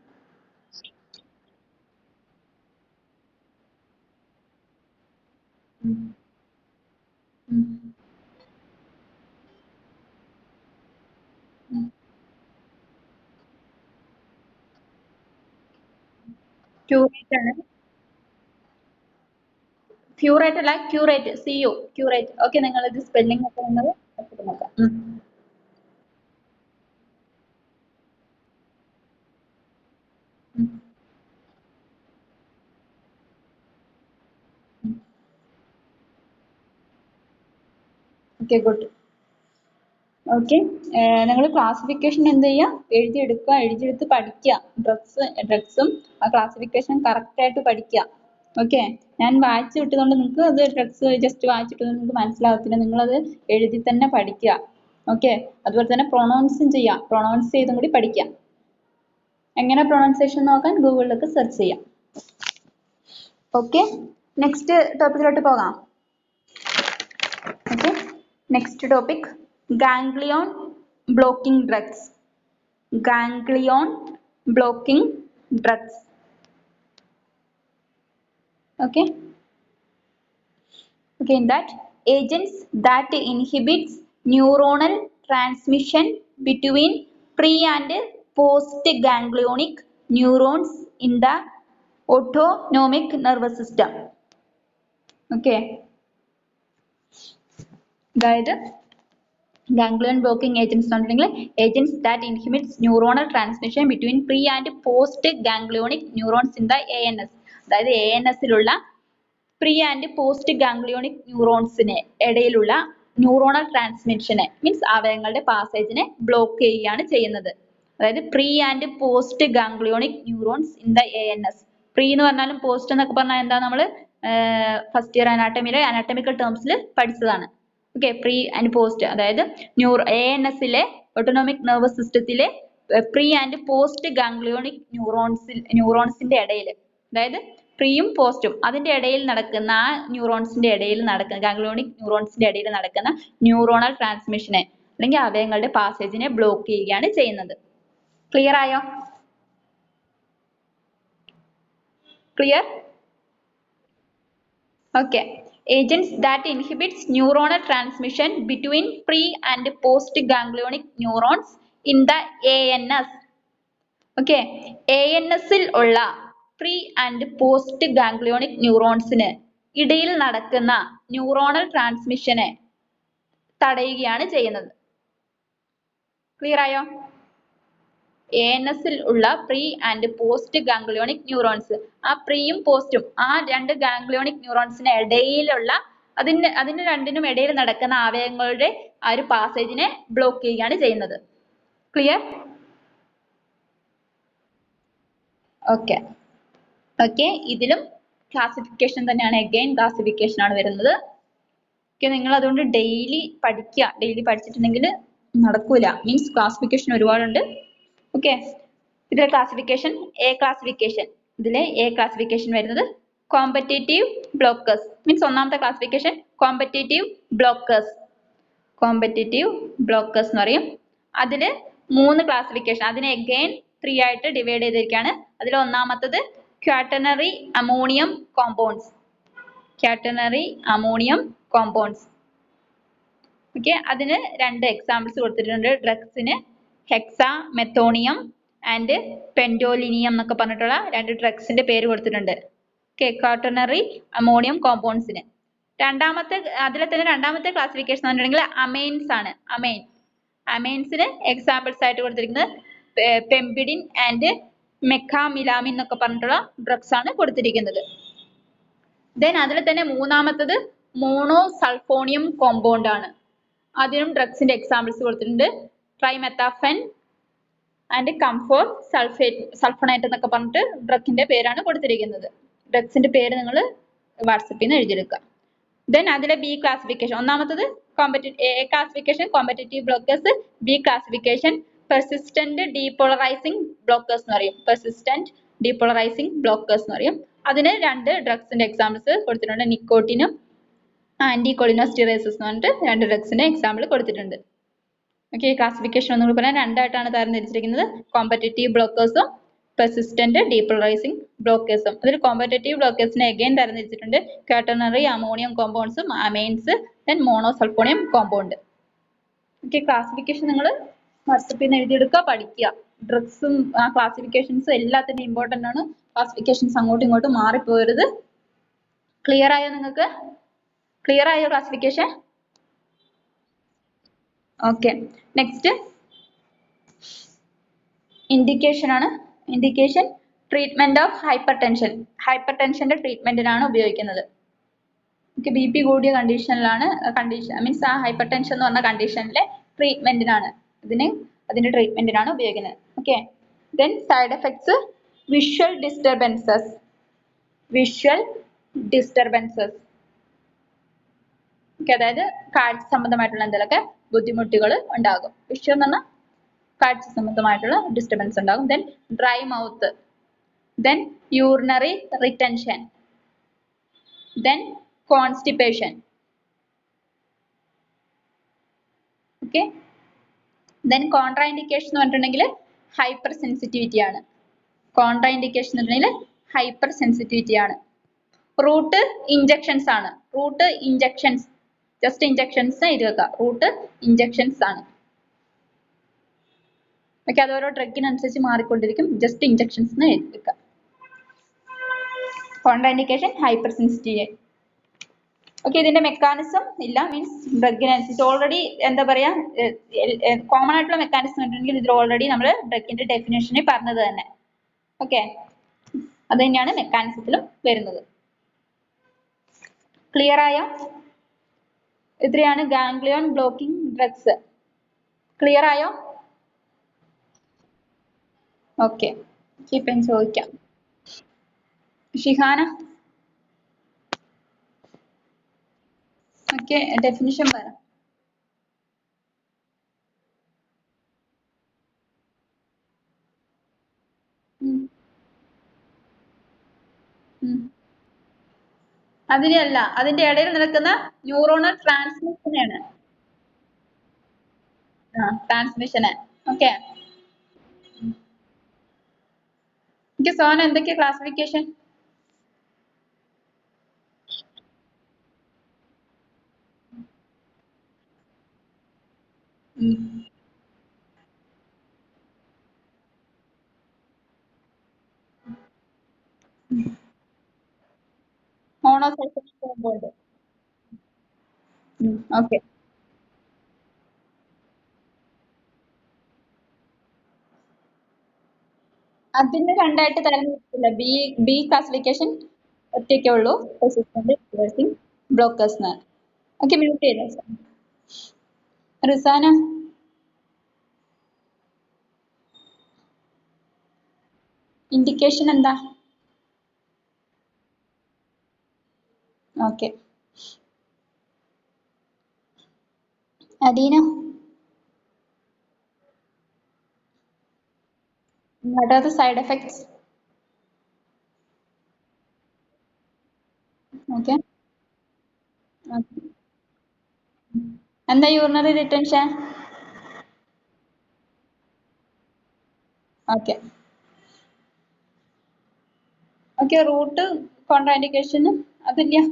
Curate ആണ്, ക്യൂറേറ്റ് അല്ല, ക്യൂറേറ്റ്, CU, ക്യൂറേറ്റ്. ഓക്കെ, നിങ്ങൾ ഇത് സ്പെല്ലിംഗ് ഒക്കെ നിങ്ങൾ നോക്കാം. Okay good. ഓക്കെ, നിങ്ങൾ ക്ലാസിഫിക്കേഷൻ എന്ത് ചെയ്യുക, എഴുതിയെടുക്കുക, എഴുതിയെടുത്ത് പഠിക്കുക. ഡ്രഗ്സും ആ ക്ലാസിഫിക്കേഷൻ കറക്റ്റ് ആയിട്ട് പഠിക്കുക. ഓക്കെ, ഞാൻ വായിച്ചു വിട്ടതുകൊണ്ട് നിങ്ങൾക്ക് അത് ഡ്രഗ്സ് ജസ്റ്റ് വായിച്ചിട്ട് നിങ്ങൾക്ക് മനസ്സിലാകത്തില്ല, നിങ്ങളത് എഴുതി തന്നെ പഠിക്കുക. ഓക്കെ, അതുപോലെ തന്നെ പ്രൊണൗൺസും ചെയ്യാം, പ്രൊണൗൺസ് ചെയ്തും കൂടി പഠിക്കാം. എങ്ങനെ പ്രൊണൗൺസിയേഷൻ നോക്കാൻ ഗൂഗിളിലൊക്കെ സെർച്ച് ചെയ്യാം. ഓക്കെ, നെക്സ്റ്റ് ടോപ്പിക്കിലോട്ട് പോകാം. Okay, next topic ganglion blocking drugs. Ganglion blocking drugs. Okay, in that, agents that inhibits neuronal transmission between pre and post ganglionic neurons in the autonomic nervous system. Okay, അതായത് ganglion blocking agents പറഞ്ഞിട്ടുണ്ടെങ്കിൽ agents that inhibits neuronal transmission between pre and post ganglionic neurons in the ANS. അതായത് ANSലുള്ള pre and post ganglionic ന്യൂറോൺസിന് ഇടയിലുള്ള neuronal ട്രാൻസ്മിഷനെ means അവയവങ്ങളുടെ പാസേജിനെ block ചെയ്യുകയാണ് ചെയ്യുന്നത്. അതായത് pre and post ganglionic neurons in the ANS. Pre എന്ന് പറഞ്ഞാലും post എന്നൊക്കെ പറഞ്ഞാൽ എന്താ, നമ്മൾ ഫസ്റ്റ് ഇയർ അനാട്ടമിയിലെ അനാട്ടമിക്കൽ ടേംസിൽ പഠിച്ചതാണ്. ഓക്കെ, പ്രീ ആൻഡ് പോസ്റ്റ് അതായത് ANSലെ ഓട്ടോണോമിക് നെർവസ് സിസ്റ്റത്തിലെ പ്രീ ആൻഡ് പോസ്റ്റ് ഗാംഗ്ലിയോണിക് ന്യൂറോൺസിന്റെ ഇടയിൽ, അതായത് പ്രീയും പോസ്റ്റും അതിന്റെ ഇടയിൽ നടക്കുന്ന ആ ന്യൂറോൺസിന്റെ ഇടയിൽ നടക്കുന്ന ഗാംഗ്ലിയോണിക് ന്യൂറോൺസിന്റെ ഇടയിൽ നടക്കുന്ന ന്യൂറോണൽ ട്രാൻസ്മിഷനെ അല്ലെങ്കിൽ അവയവങ്ങളുടെ പാസേജിനെ ബ്ലോക്ക് ചെയ്യുകയാണ് ചെയ്യുന്നത്. ക്ലിയർ ആയോ? Clear? Okay, agents that inhibits neuronal transmission between pre and post ganglionic neurons in the ANS. Okay, ANSൽ ഉള്ള പ്രീ ആൻഡ് പോസ്റ്റ് ഗാംഗ്ലിയോണിക് ന്യൂറോൺസിന് ഇടയിൽ നടക്കുന്ന ന്യൂറോണൽ ട്രാൻസ്മിഷനെ തടയുകയാണ് ചെയ്യുന്നത്. ക്ലിയർ ആയോ? ANSൽ ഉള്ള pre and post ganglionic neurons, ആ പ്രീയും പോസ്റ്റും ആ രണ്ട് ഗാംഗ്ലിയോണിക് ന്യൂറോൺസിന് ഇടയിലുള്ള അതിന് രണ്ടിനും ഇടയിൽ നടക്കുന്ന അവയവങ്ങളുടെ ആ ഒരു പാസേജിനെ ബ്ലോക്ക് ചെയ്യുകയാണ് ചെയ്യുന്നത്. ക്ലിയർ? ഓക്കെ, ഇതിലും ക്ലാസിഫിക്കേഷൻ തന്നെയാണ്, അഗൈൻ ക്ലാസിഫിക്കേഷൻ ആണ് വരുന്നത്. ഓക്കെ, നിങ്ങൾ അതുകൊണ്ട് ഡെയിലി പഠിക്കുക. ഡെയിലി പഠിച്ചിട്ടുണ്ടെങ്കിൽ നടക്കൂല, മീൻസ് ക്ലാസിഫിക്കേഷൻ ഒരുപാടുണ്ട്. ഓക്കെ, ഇതിലെ ക്ലാസിഫിക്കേഷൻ ഇതിലെ എ ക്ലാസിഫിക്കേഷൻ വരുന്നത് കോമ്പറ്റേറ്റീവ് ബ്ലോക്കേഴ്സ്, മീൻസ് ഒന്നാമത്തെ ക്ലാസിഫിക്കേഷൻ കോമ്പറ്റേറ്റീവ് ബ്ലോക്കേഴ്സ് എന്ന് പറയും. അതില് 3 ക്ലാസിഫിക്കേഷൻ, അതിനെ അഗൈൻ 3 ആയിട്ട് ഡിവൈഡ് ചെയ്തിരിക്കുകയാണ്. അതിൽ ഒന്നാമത്തത് ക്വാട്ടർണറി അമോണിയം കോമ്പൗണ്ട്സ്. ഓക്കെ, അതിന് 2 എക്സാമ്പിൾസ് കൊടുത്തിട്ടുണ്ട്. ഡ്രഗ്സിന് ഹെക്സാമെത്തോണിയം ആൻഡ് പെൻഡോലിനിയം എന്നൊക്കെ പറഞ്ഞിട്ടുള്ള 2 ഡ്രഗ്സിന്റെ പേര് കൊടുത്തിട്ടുണ്ട്. ഓക്കെ, ക്വാട്ടർണറി അമോണിയം കോമ്പൗണ്ട്സിന്. അതിലെ തന്നെ രണ്ടാമത്തെ ക്ലാസിഫിക്കേഷൻ എന്ന് പറഞ്ഞിട്ടുണ്ടെങ്കിൽ അമൈൻസ് ആണ്. അമൈൻസിന് എക്സാമ്പിൾസ് ആയിട്ട് കൊടുത്തിരിക്കുന്നത് പെംപിഡിൻ ആൻഡ് മെക്കാമിലാമിൻ എന്നൊക്കെ പറഞ്ഞിട്ടുള്ള ഡ്രഗ്സ് ആണ് കൊടുത്തിരിക്കുന്നത്. ദെൻ അതിൽ തന്നെ മൂന്നാമത്തത് മോണോസൾഫോണിയം കോമ്പൗണ്ട് ആണ്. അതിനും ഡ്രഗ്സിന്റെ എക്സാമ്പിൾസ് കൊടുത്തിട്ടുണ്ട്. ട്രൈമെത്താഫെൻ ആൻഡ് കംഫോർ സൾഫണേറ്റ് എന്നൊക്കെ പറഞ്ഞിട്ട് ഡ്രഗിന്റെ പേരാണ് കൊടുത്തിരിക്കുന്നത്. ഡ്രഗ്സിന്റെ പേര് നിങ്ങൾ വാട്സപ്പിൽ നിന്ന് എഴുതിയെടുക്കുക. ദെൻ അതിലെ ബി ക്ലാസിഫിക്കേഷൻ, ഒന്നാമത്തത് A classification competitive blockers, B classification persistent depolarising blockers എന്ന് പറയും. അതിന് 2 ഡ്രഗ്സിന്റെ എക്സാമ്പിൾസ് കൊടുത്തിട്ടുണ്ട്. നിക്കോട്ടിനും ആന്റികൊളിനോസ്റ്റിറേസസ് എന്ന് പറഞ്ഞിട്ട് 2 ഡ്രഗ്സിന്റെ എക്സാമ്പിൾ കൊടുത്തിട്ടുണ്ട്. ഓക്കെ, ക്ലാസിഫിക്കേഷൻ ഒന്നുകൂടി പറയാൻ 2 ആയിട്ടാണ് തരംതിരിച്ചിരിക്കുന്നത്. കോമ്പറ്റേറ്റീവ് ബ്ലോക്കേഴ്സും പെർസിസ്റ്റന്റ് ഡീപോളറൈസിംഗ് ബ്ലോക്കേഴ്സും. അതിൽ കോമ്പറ്റേറ്റീവ് ബ്ലോക്കേഴ്സിനെ അഗൈൻ തരംതിരിച്ചിട്ടുണ്ട്. ക്വാട്ടർണറി അമോണിയം കോമ്പൗണ്ട്സും amines, then monosulfonium compound. Okay, classification നിങ്ങൾ വാട്സപ്പിൽ നിന്ന് എഴുതിയെടുക്കുക, പഠിക്കുക. ഡ്രഗ്സും ആ ക്ലാസിഫിക്കേഷൻസും എല്ലാത്തിനും ഇമ്പോർട്ടന്റ് ആണ്. ക്ലാസിഫിക്കേഷൻസ് അങ്ങോട്ടും ഇങ്ങോട്ടും മാറിപ്പോകരുത്. ക്ലിയർ ആയോ? നിങ്ങൾക്ക് ക്ലിയർ ആയോ ക്ലാസിഫിക്കേഷൻ? ഓക്കെ, നെക്സ്റ്റ് ഇൻഡിക്കേഷൻ ആണ്. Indication treatment of hypertension. ഹൈപ്പർ ടെൻഷന്റെ ട്രീറ്റ്മെന്റിനാണ് ഉപയോഗിക്കുന്നത്. ഓക്കെ, ബി പി കൂടിയ കണ്ടീഷനിലാണ്, കണ്ടീഷൻ മീൻസ് ആ ഹൈപ്പർ ടെൻഷൻ എന്ന് പറഞ്ഞ കണ്ടീഷനിലെ ട്രീറ്റ്മെന്റിനാണ് അതിന്റെ ട്രീറ്റ്മെന്റിനാണ് ഉപയോഗിക്കുന്നത്. Okay, then side effects visual disturbances. Visual disturbances, അതായത് കാഴ്ച സംബന്ധമായിട്ടുള്ള എന്തെങ്കിലുമൊക്കെ ബുദ്ധിമുട്ടുകൾ ഉണ്ടാകും. വിഷ്വൽ എന്ന് പറഞ്ഞാൽ കാഴ്ച സംബന്ധമായിട്ടുള്ള ഡിസ്റ്റർബൻസ് ഉണ്ടാകും. Then dry mouth, then urinary retention, then constipation. Okay, then contra indication എന്ന് പറഞ്ഞിട്ടുണ്ടെങ്കിൽ ഹൈപ്പർ സെൻസിറ്റിവിറ്റി ആണ്. കോൺട്രാ ഇൻഡിക്കേഷൻ എന്ന് പറഞ്ഞിട്ടുണ്ടെങ്കിൽ ഹൈപ്പർ സെൻസിറ്റിവിറ്റി ആണ്. റൂട്ട് ഇഞ്ചക്ഷൻസ് ആണ്. റൂട്ട് ഇഞ്ചക്ഷൻസ്, ജസ്റ്റ് ഇഞ്ചക്ഷൻസ് എഴുതി വെക്കുക. റൂട്ട് ഇഞ്ചക്ഷൻസ് ആണ്. ഓക്കെ, അത് ഓരോ ഡ്രഗിനനുസരിച്ച് മാറിക്കൊണ്ടിരിക്കും. ജസ്റ്റ് ഇഞ്ചക്ഷൻസ് എന്ന് എഴുതി വെക്കുക. Contra indication hyper sensitivity. Okay, ഇതിന്റെ മെക്കാനിസം ഇല്ല, മീൻസ് ഡ്രഗിനനുസരിച്ച് ഓൾറെഡി എന്താ പറയാ, കോമൺ ആയിട്ടുള്ള മെക്കാനിസം ഉണ്ടെങ്കിൽ ഇതിൽ ഓൾറെഡി നമ്മൾ ഡ്രഗിന്റെ ഡെഫിനേഷനിൽ പറഞ്ഞത് തന്നെ. ഓക്കെ, അത് തന്നെയാണ് മെക്കാനിസത്തിലും വരുന്നത്. ക്ലിയർ ആയോ? ഇത്രയാണ് ഗാംഗ്ലിയോൺ ബ്ലോക്കിംഗ് ഡ്രഗ്സ്. ക്ലിയർ ആയോ? ഓക്കെ, ഇപ്പം ചോദിക്കാം. ഷിഹാന, ഓക്കെ, ഡെഫിനിഷൻ പറ. അതിനെയല്ല, അതിന്റെ ഇടയിൽ നടക്കുന്ന ന്യൂറോണൽ ട്രാൻസ്മിഷനാണ്. ട്രാൻസ്മിഷന്. ഓക്കെ, സോന എന്തൊക്കെയാ ക്ലാസിഫിക്കേഷൻ? മോണോസൾഫേറ്റ് കോമ്പൗണ്ട്. ഓക്കെ, അതിന് രണ്ടായിട്ട് തരംതിരിച്ചില്ല. ബി ക്ലാസിഫിക്കേഷൻ ഒറ്റയ്ക്കേ ഉള്ളൂ, resistant reversing blockers. Okay, mute ചെയ്തോ. റിസാന, ഇൻഡിക്കേഷൻ എന്താ? Okay, Adeena, what are the side effects? Okay. എന്താ urinary retention? Okay, okay, route contraindication അതില്ല.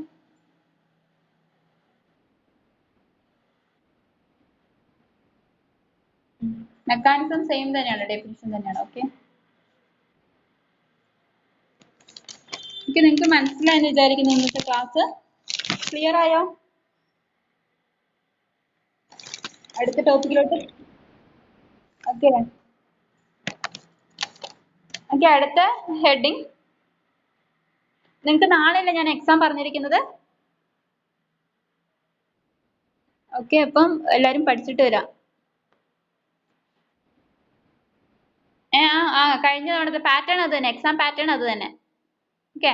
മെക്കാനിസം സെയിം തന്നെയാണ്, ഡെഫിനിഷൻ തന്നെയാണ്. ഓക്കെ, നിങ്ങൾക്ക് മനസ്സിലായെന്ന് വിചാരിക്കുന്നു. ഇന്നത്തെ ക്ലാസ് ക്ലിയർ ആയോ? അടുത്ത ടോപ്പിക്കിലോട്ട്. ഓക്കെ, ഓക്കെ, അടുത്ത ഹെഡിങ്. നിങ്ങൾക്ക് നാളെയല്ലേ ഞാൻ എക്സാം പറഞ്ഞിരിക്കുന്നത്? ഓക്കെ, അപ്പം എല്ലാരും പഠിച്ചിട്ട് വരാം. കഴിഞ്ഞ തവണത്തെ പാറ്റേൺ അത് തന്നെ, എക്സാം പാറ്റേൺ അത് തന്നെ. Okay,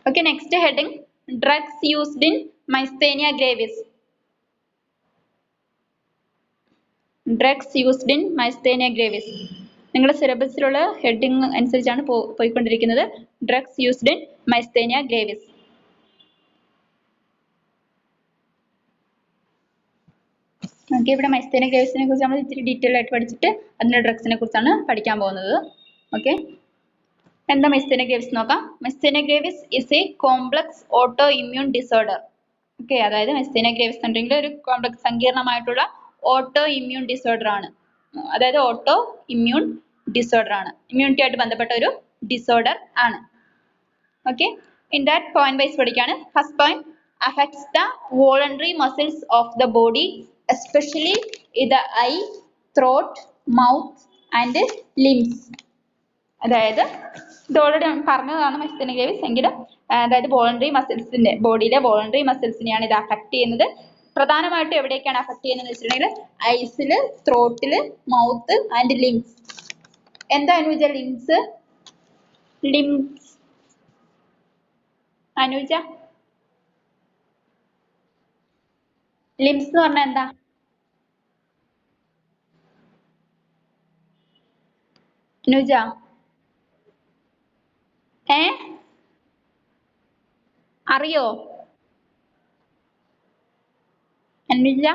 okay, next heading drugs used in myasthenia gravis. Drugs used in myasthenia gravis. നിങ്ങളുടെ സിലബസിലുള്ള ഹെഡിങ് അനുസരിച്ചാണ് പോയിക്കൊണ്ടിരിക്കുന്നത്. Drugs used in myasthenia gravis. Okay, ഇവിടെ മൈസ്തേനിയ ഗ്രേവിസിനെ കുറിച്ച് നമ്മൾ ഇത്തിരി ഡീറ്റെയിൽ ആയിട്ട് പഠിച്ചിട്ട് അതിന്റെ ഡ്രഗ്സിനെ കുറിച്ചാണ് പഠിക്കാൻ പോകുന്നത്. ഓക്കെ, എന്താ മൈസ്തേനിയ ഗ്രേവിസ് നോക്കാം. Myasthenia gravis is a complex autoimmune disorder. Okay, അതായത് മൈസ്തേനിയ ഗ്രേവിസ് എന്നുണ്ടെങ്കിൽ ഒരു കോംപ്ലക്സ് സങ്കീർണമായിട്ടുള്ള ഓട്ടോ ഇമ്മ്യൂൺ ഡിസോർഡർ ആണ്. അതായത് ഓട്ടോ ഇമ്മ്യൂൺ ഡിസോർഡർ ആണ്, ഇമ്മ്യൂണിറ്റി ആയിട്ട് ബന്ധപ്പെട്ട ഒരു ഡിസോർഡർ ആണ്. Okay, in that point wise പഠിക്കാണ്. First point, affects the voluntary muscles of the body, especially in the eye, throat, mouth and limbs. അതായത് ഇത് ഓൾറെഡി പറഞ്ഞതാണ് മൈസ്തീനിയ ഗ്രേവിസ് എങ്കിലും അതായത് വോളണ്ടറി മസിൽസിന്റെ ബോഡിയിലെ വോളണ്ടറി മസിൽസിനെയാണ് ഇത് അഫക്ട് ചെയ്യുന്നത്. പ്രധാനമായിട്ടും എവിടേക്കാണ് അഫക്ട് ചെയ്യുന്നത് വെച്ചിട്ടുണ്ടെങ്കിൽ ഐസില്, ത്രോട്ടില്, മൗത്ത് ആൻഡ് ലിംസ്. എന്താ Anuja limbs? Limbs Anuja, limbs എന്ന് പറഞ്ഞാൽ എന്താ? അനുജ അറിയോ? അനുജ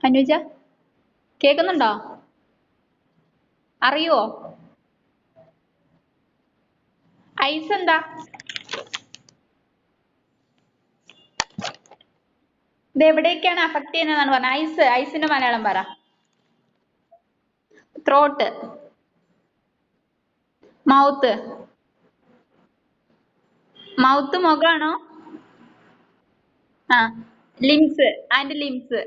അനുജ കേക്കുന്നുണ്ടോ? അറിയോ? ഐസ് എന്താ? ഇത് എവിടേക്കാണ് അഫക്ട് ചെയ്യുന്നതാണ് പറഞ്ഞത്? ഐസ്, ഐസിന്റെ മലയാളം പറ. Throat, mouth. മൗത്ത് മുഖാണോ? ആ, ലിംസ് ആൻഡ് ലിംസ്.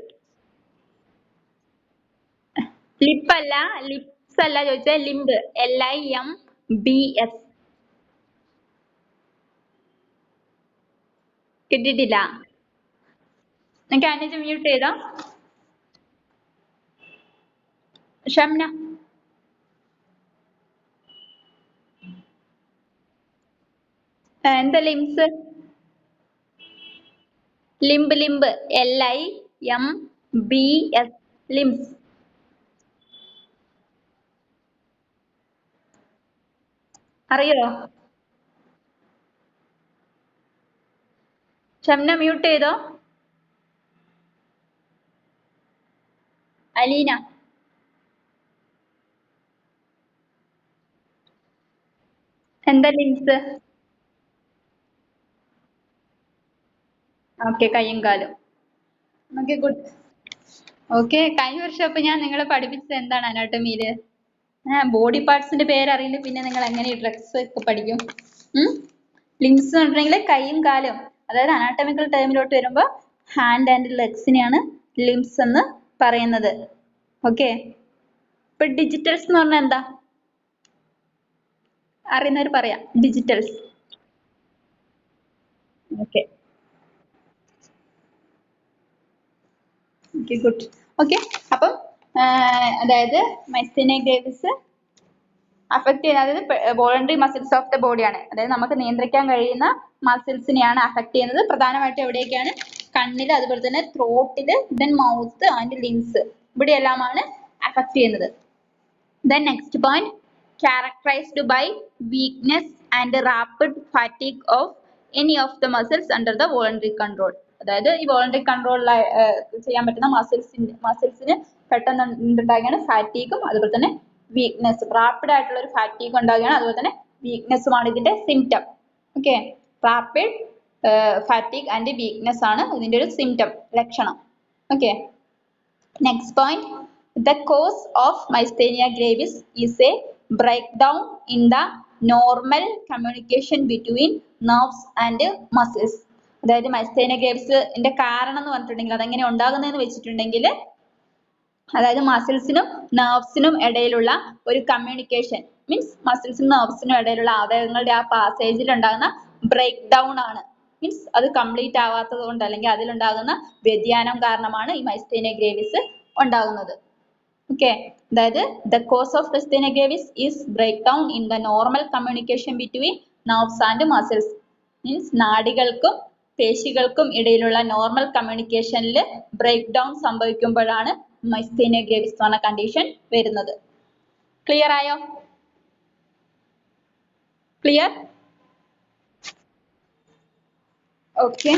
ലിപ്പ് അല്ല, ലിപ്സ് അല്ല ചോദിച്ചത്, ലിംബ്. LIMBS. കിട്ടിയിട്ടില്ല? നിങ്ങൾക്ക് അനുജ് മ്യൂട്ട് ചെയ്തോ? ഷംന എന്താ limbs? Limb, limb. LIMBS, limbs. അറിയോ? ഷംന മ്യൂട്ട് ചെയ്തോ? അലീന എന്താ ലിംസ്? ഓക്കെ, കയ്യും കാലും. Okay, good. ഓക്കെ, കഴിഞ്ഞ വർഷം അപ്പൊ ഞാൻ നിങ്ങളെ പഠിപ്പിച്ചത് എന്താണ് അനാട്ടമിയില്? ബോഡി പാർട്സിന്റെ പേര് അറിയില്ല, പിന്നെ നിങ്ങൾ എങ്ങനെ ഈ ഡ്രഗ്സ് ഒക്കെ പഠിക്കും? ലിംസ് എന്ന് പറഞ്ഞിട്ടുണ്ടെങ്കിൽ കൈയും കാലും. അതായത് അനാട്ടമിക്കൽ ടേമിലോട്ട് വരുമ്പോ ഹാൻഡ് ആൻഡ് ലെഗ്സിനെയാണ് ലിംസ് എന്ന് പറയുന്നത്. ഓക്കെ, ഇപ്പൊ ഡിജിറ്റൽസ് എന്ന് പറഞ്ഞാൽ എന്താ? അറിയുന്നവർ പറയാം. Digitals. Okay okay, good. Okay, അപ്പം അതായത് മൈസ്തീനിയ ഗ്രേവിസ് അഫക്ട് ചെയ്യുന്നത്, അതായത് വോളണ്ടറി മസിൽസ് ഓഫ് ദ ബോഡിയാണ്. അതായത് നമുക്ക് നിയന്ത്രിക്കാൻ കഴിയുന്ന മസിൽസിനെയാണ് അഫക്ട് ചെയ്യുന്നത്. പ്രധാനമായിട്ടും എവിടെയൊക്കെയാണ്? കണ്ണില്, അതുപോലെ തന്നെ ത്രോട്ടില്, ദെൻ മൗത്ത് ആൻഡ് ലിംസ്, ഇവിടെയെല്ലാമാണ് അഫക്ട് ചെയ്യുന്നത്. Then next point, characterized by weakness and rapid fatigue of any of the muscles under the voluntary control. അതായത് ഈ വോളണ്ടറി കൺട്രോൾ ചെയ്യാൻ പറ്റുന്ന മസിൽസിന് പെട്ടെന്ന് ഉണ്ടാകുകയാണ് ഫാറ്റീഗും, അതുപോലെ തന്നെ വീക്ക്നെസ്. റാപ്പിഡ് ആയിട്ടുള്ള ഒരു ഫാറ്റീഗ് ഉണ്ടാകുകയാണ്, അതുപോലെ തന്നെ വീക്ക്നെസ്സുമാണ് ഇതിന്റെ symptom. Okay, rapid fatigue and weakness ആണ് ഇതിന്റെ ഒരു സിംറ്റം, ലക്ഷണം. Okay, next point, the cause of myasthenia gravis is a breakdown in the normal communication between nerves and muscles. അതായത് മൈസ്തേനിയ ഗ്രേവിസിന്റെ കാരണം എന്ന് പറഞ്ഞിട്ടുണ്ടെങ്കിൽ അതെങ്ങനെ ഉണ്ടാകുന്നതെന്ന് വെച്ചിട്ടുണ്ടെങ്കിൽ, അതായത് മസിൽസിനും നെർവ്സിനും ഇടയിലുള്ള ഒരു കമ്മ്യൂണിക്കേഷൻ, മീൻസ് മസിൽസിനും നെർവ്സിനും ഇടയിലുള്ള അവയവങ്ങളുടെ ആ പാസേജിൽ ഉണ്ടാകുന്ന ബ്രേക്ക് ഡൗൺ ആണ്. മീൻസ് അത് കംപ്ലീറ്റ് ആവാത്തത് കൊണ്ട്, അല്ലെങ്കിൽ അതിലുണ്ടാകുന്ന വ്യതിയാനം കാരണമാണ് ഈ മൈസ്തേനിയ ഗ്രേവിസ് ഉണ്ടാകുന്നത്. ഓക്കെ, അതായത് the cause of myasthenia gravis is breakdown in the normal communication between nerves and muscles. Means നാഡികൾക്കും പേശികൾക്കും ഇടയിലുള്ള നോർമൽ കമ്മ്യൂണിക്കേഷനിൽ ബ്രേക്ക് ഡൗൺ സംഭവിക്കുമ്പോഴാണ് മൈസ്തേനിയ ഗ്രേവിസ് എന്ന കണ്ടീഷൻ വരുന്നത്. ക്ലിയർ ആയോ? ക്ലിയർ? ഓക്കെ,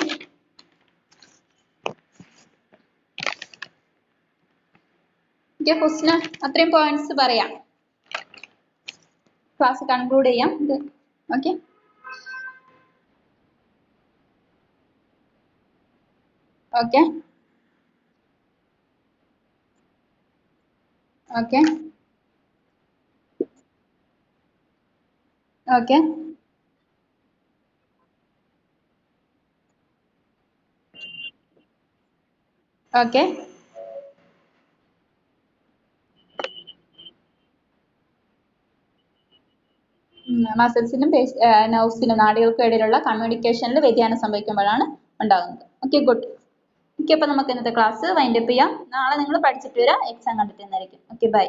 ഹുസ്ന അത്രയും പോയിന്റ്സ് പറയാം, ക്ലാസ് കൺക്ലൂഡ് ചെയ്യാം. Okay, okay, okay, okay, okay. മസിൽസിനും നെർവ്സിനും നാഡികൾക്കും ഇടയിലുള്ള കമ്മ്യൂണിക്കേഷനിൽ വ്യതിയാനം സംഭവിക്കുമ്പോഴാണ് ഉണ്ടാകുന്നത്. Okay, good. ഓക്കെ, അപ്പൊ നമുക്ക് ഇന്നത്തെ ക്ലാസ് വൈൻഡപ്പ് ചെയ്യാം. നാളെ നിങ്ങൾ പഠിച്ചിട്ട് വരാം, എക്സാം കണ്ടിട്ട് തന്നായിരിക്കും. Okay, by.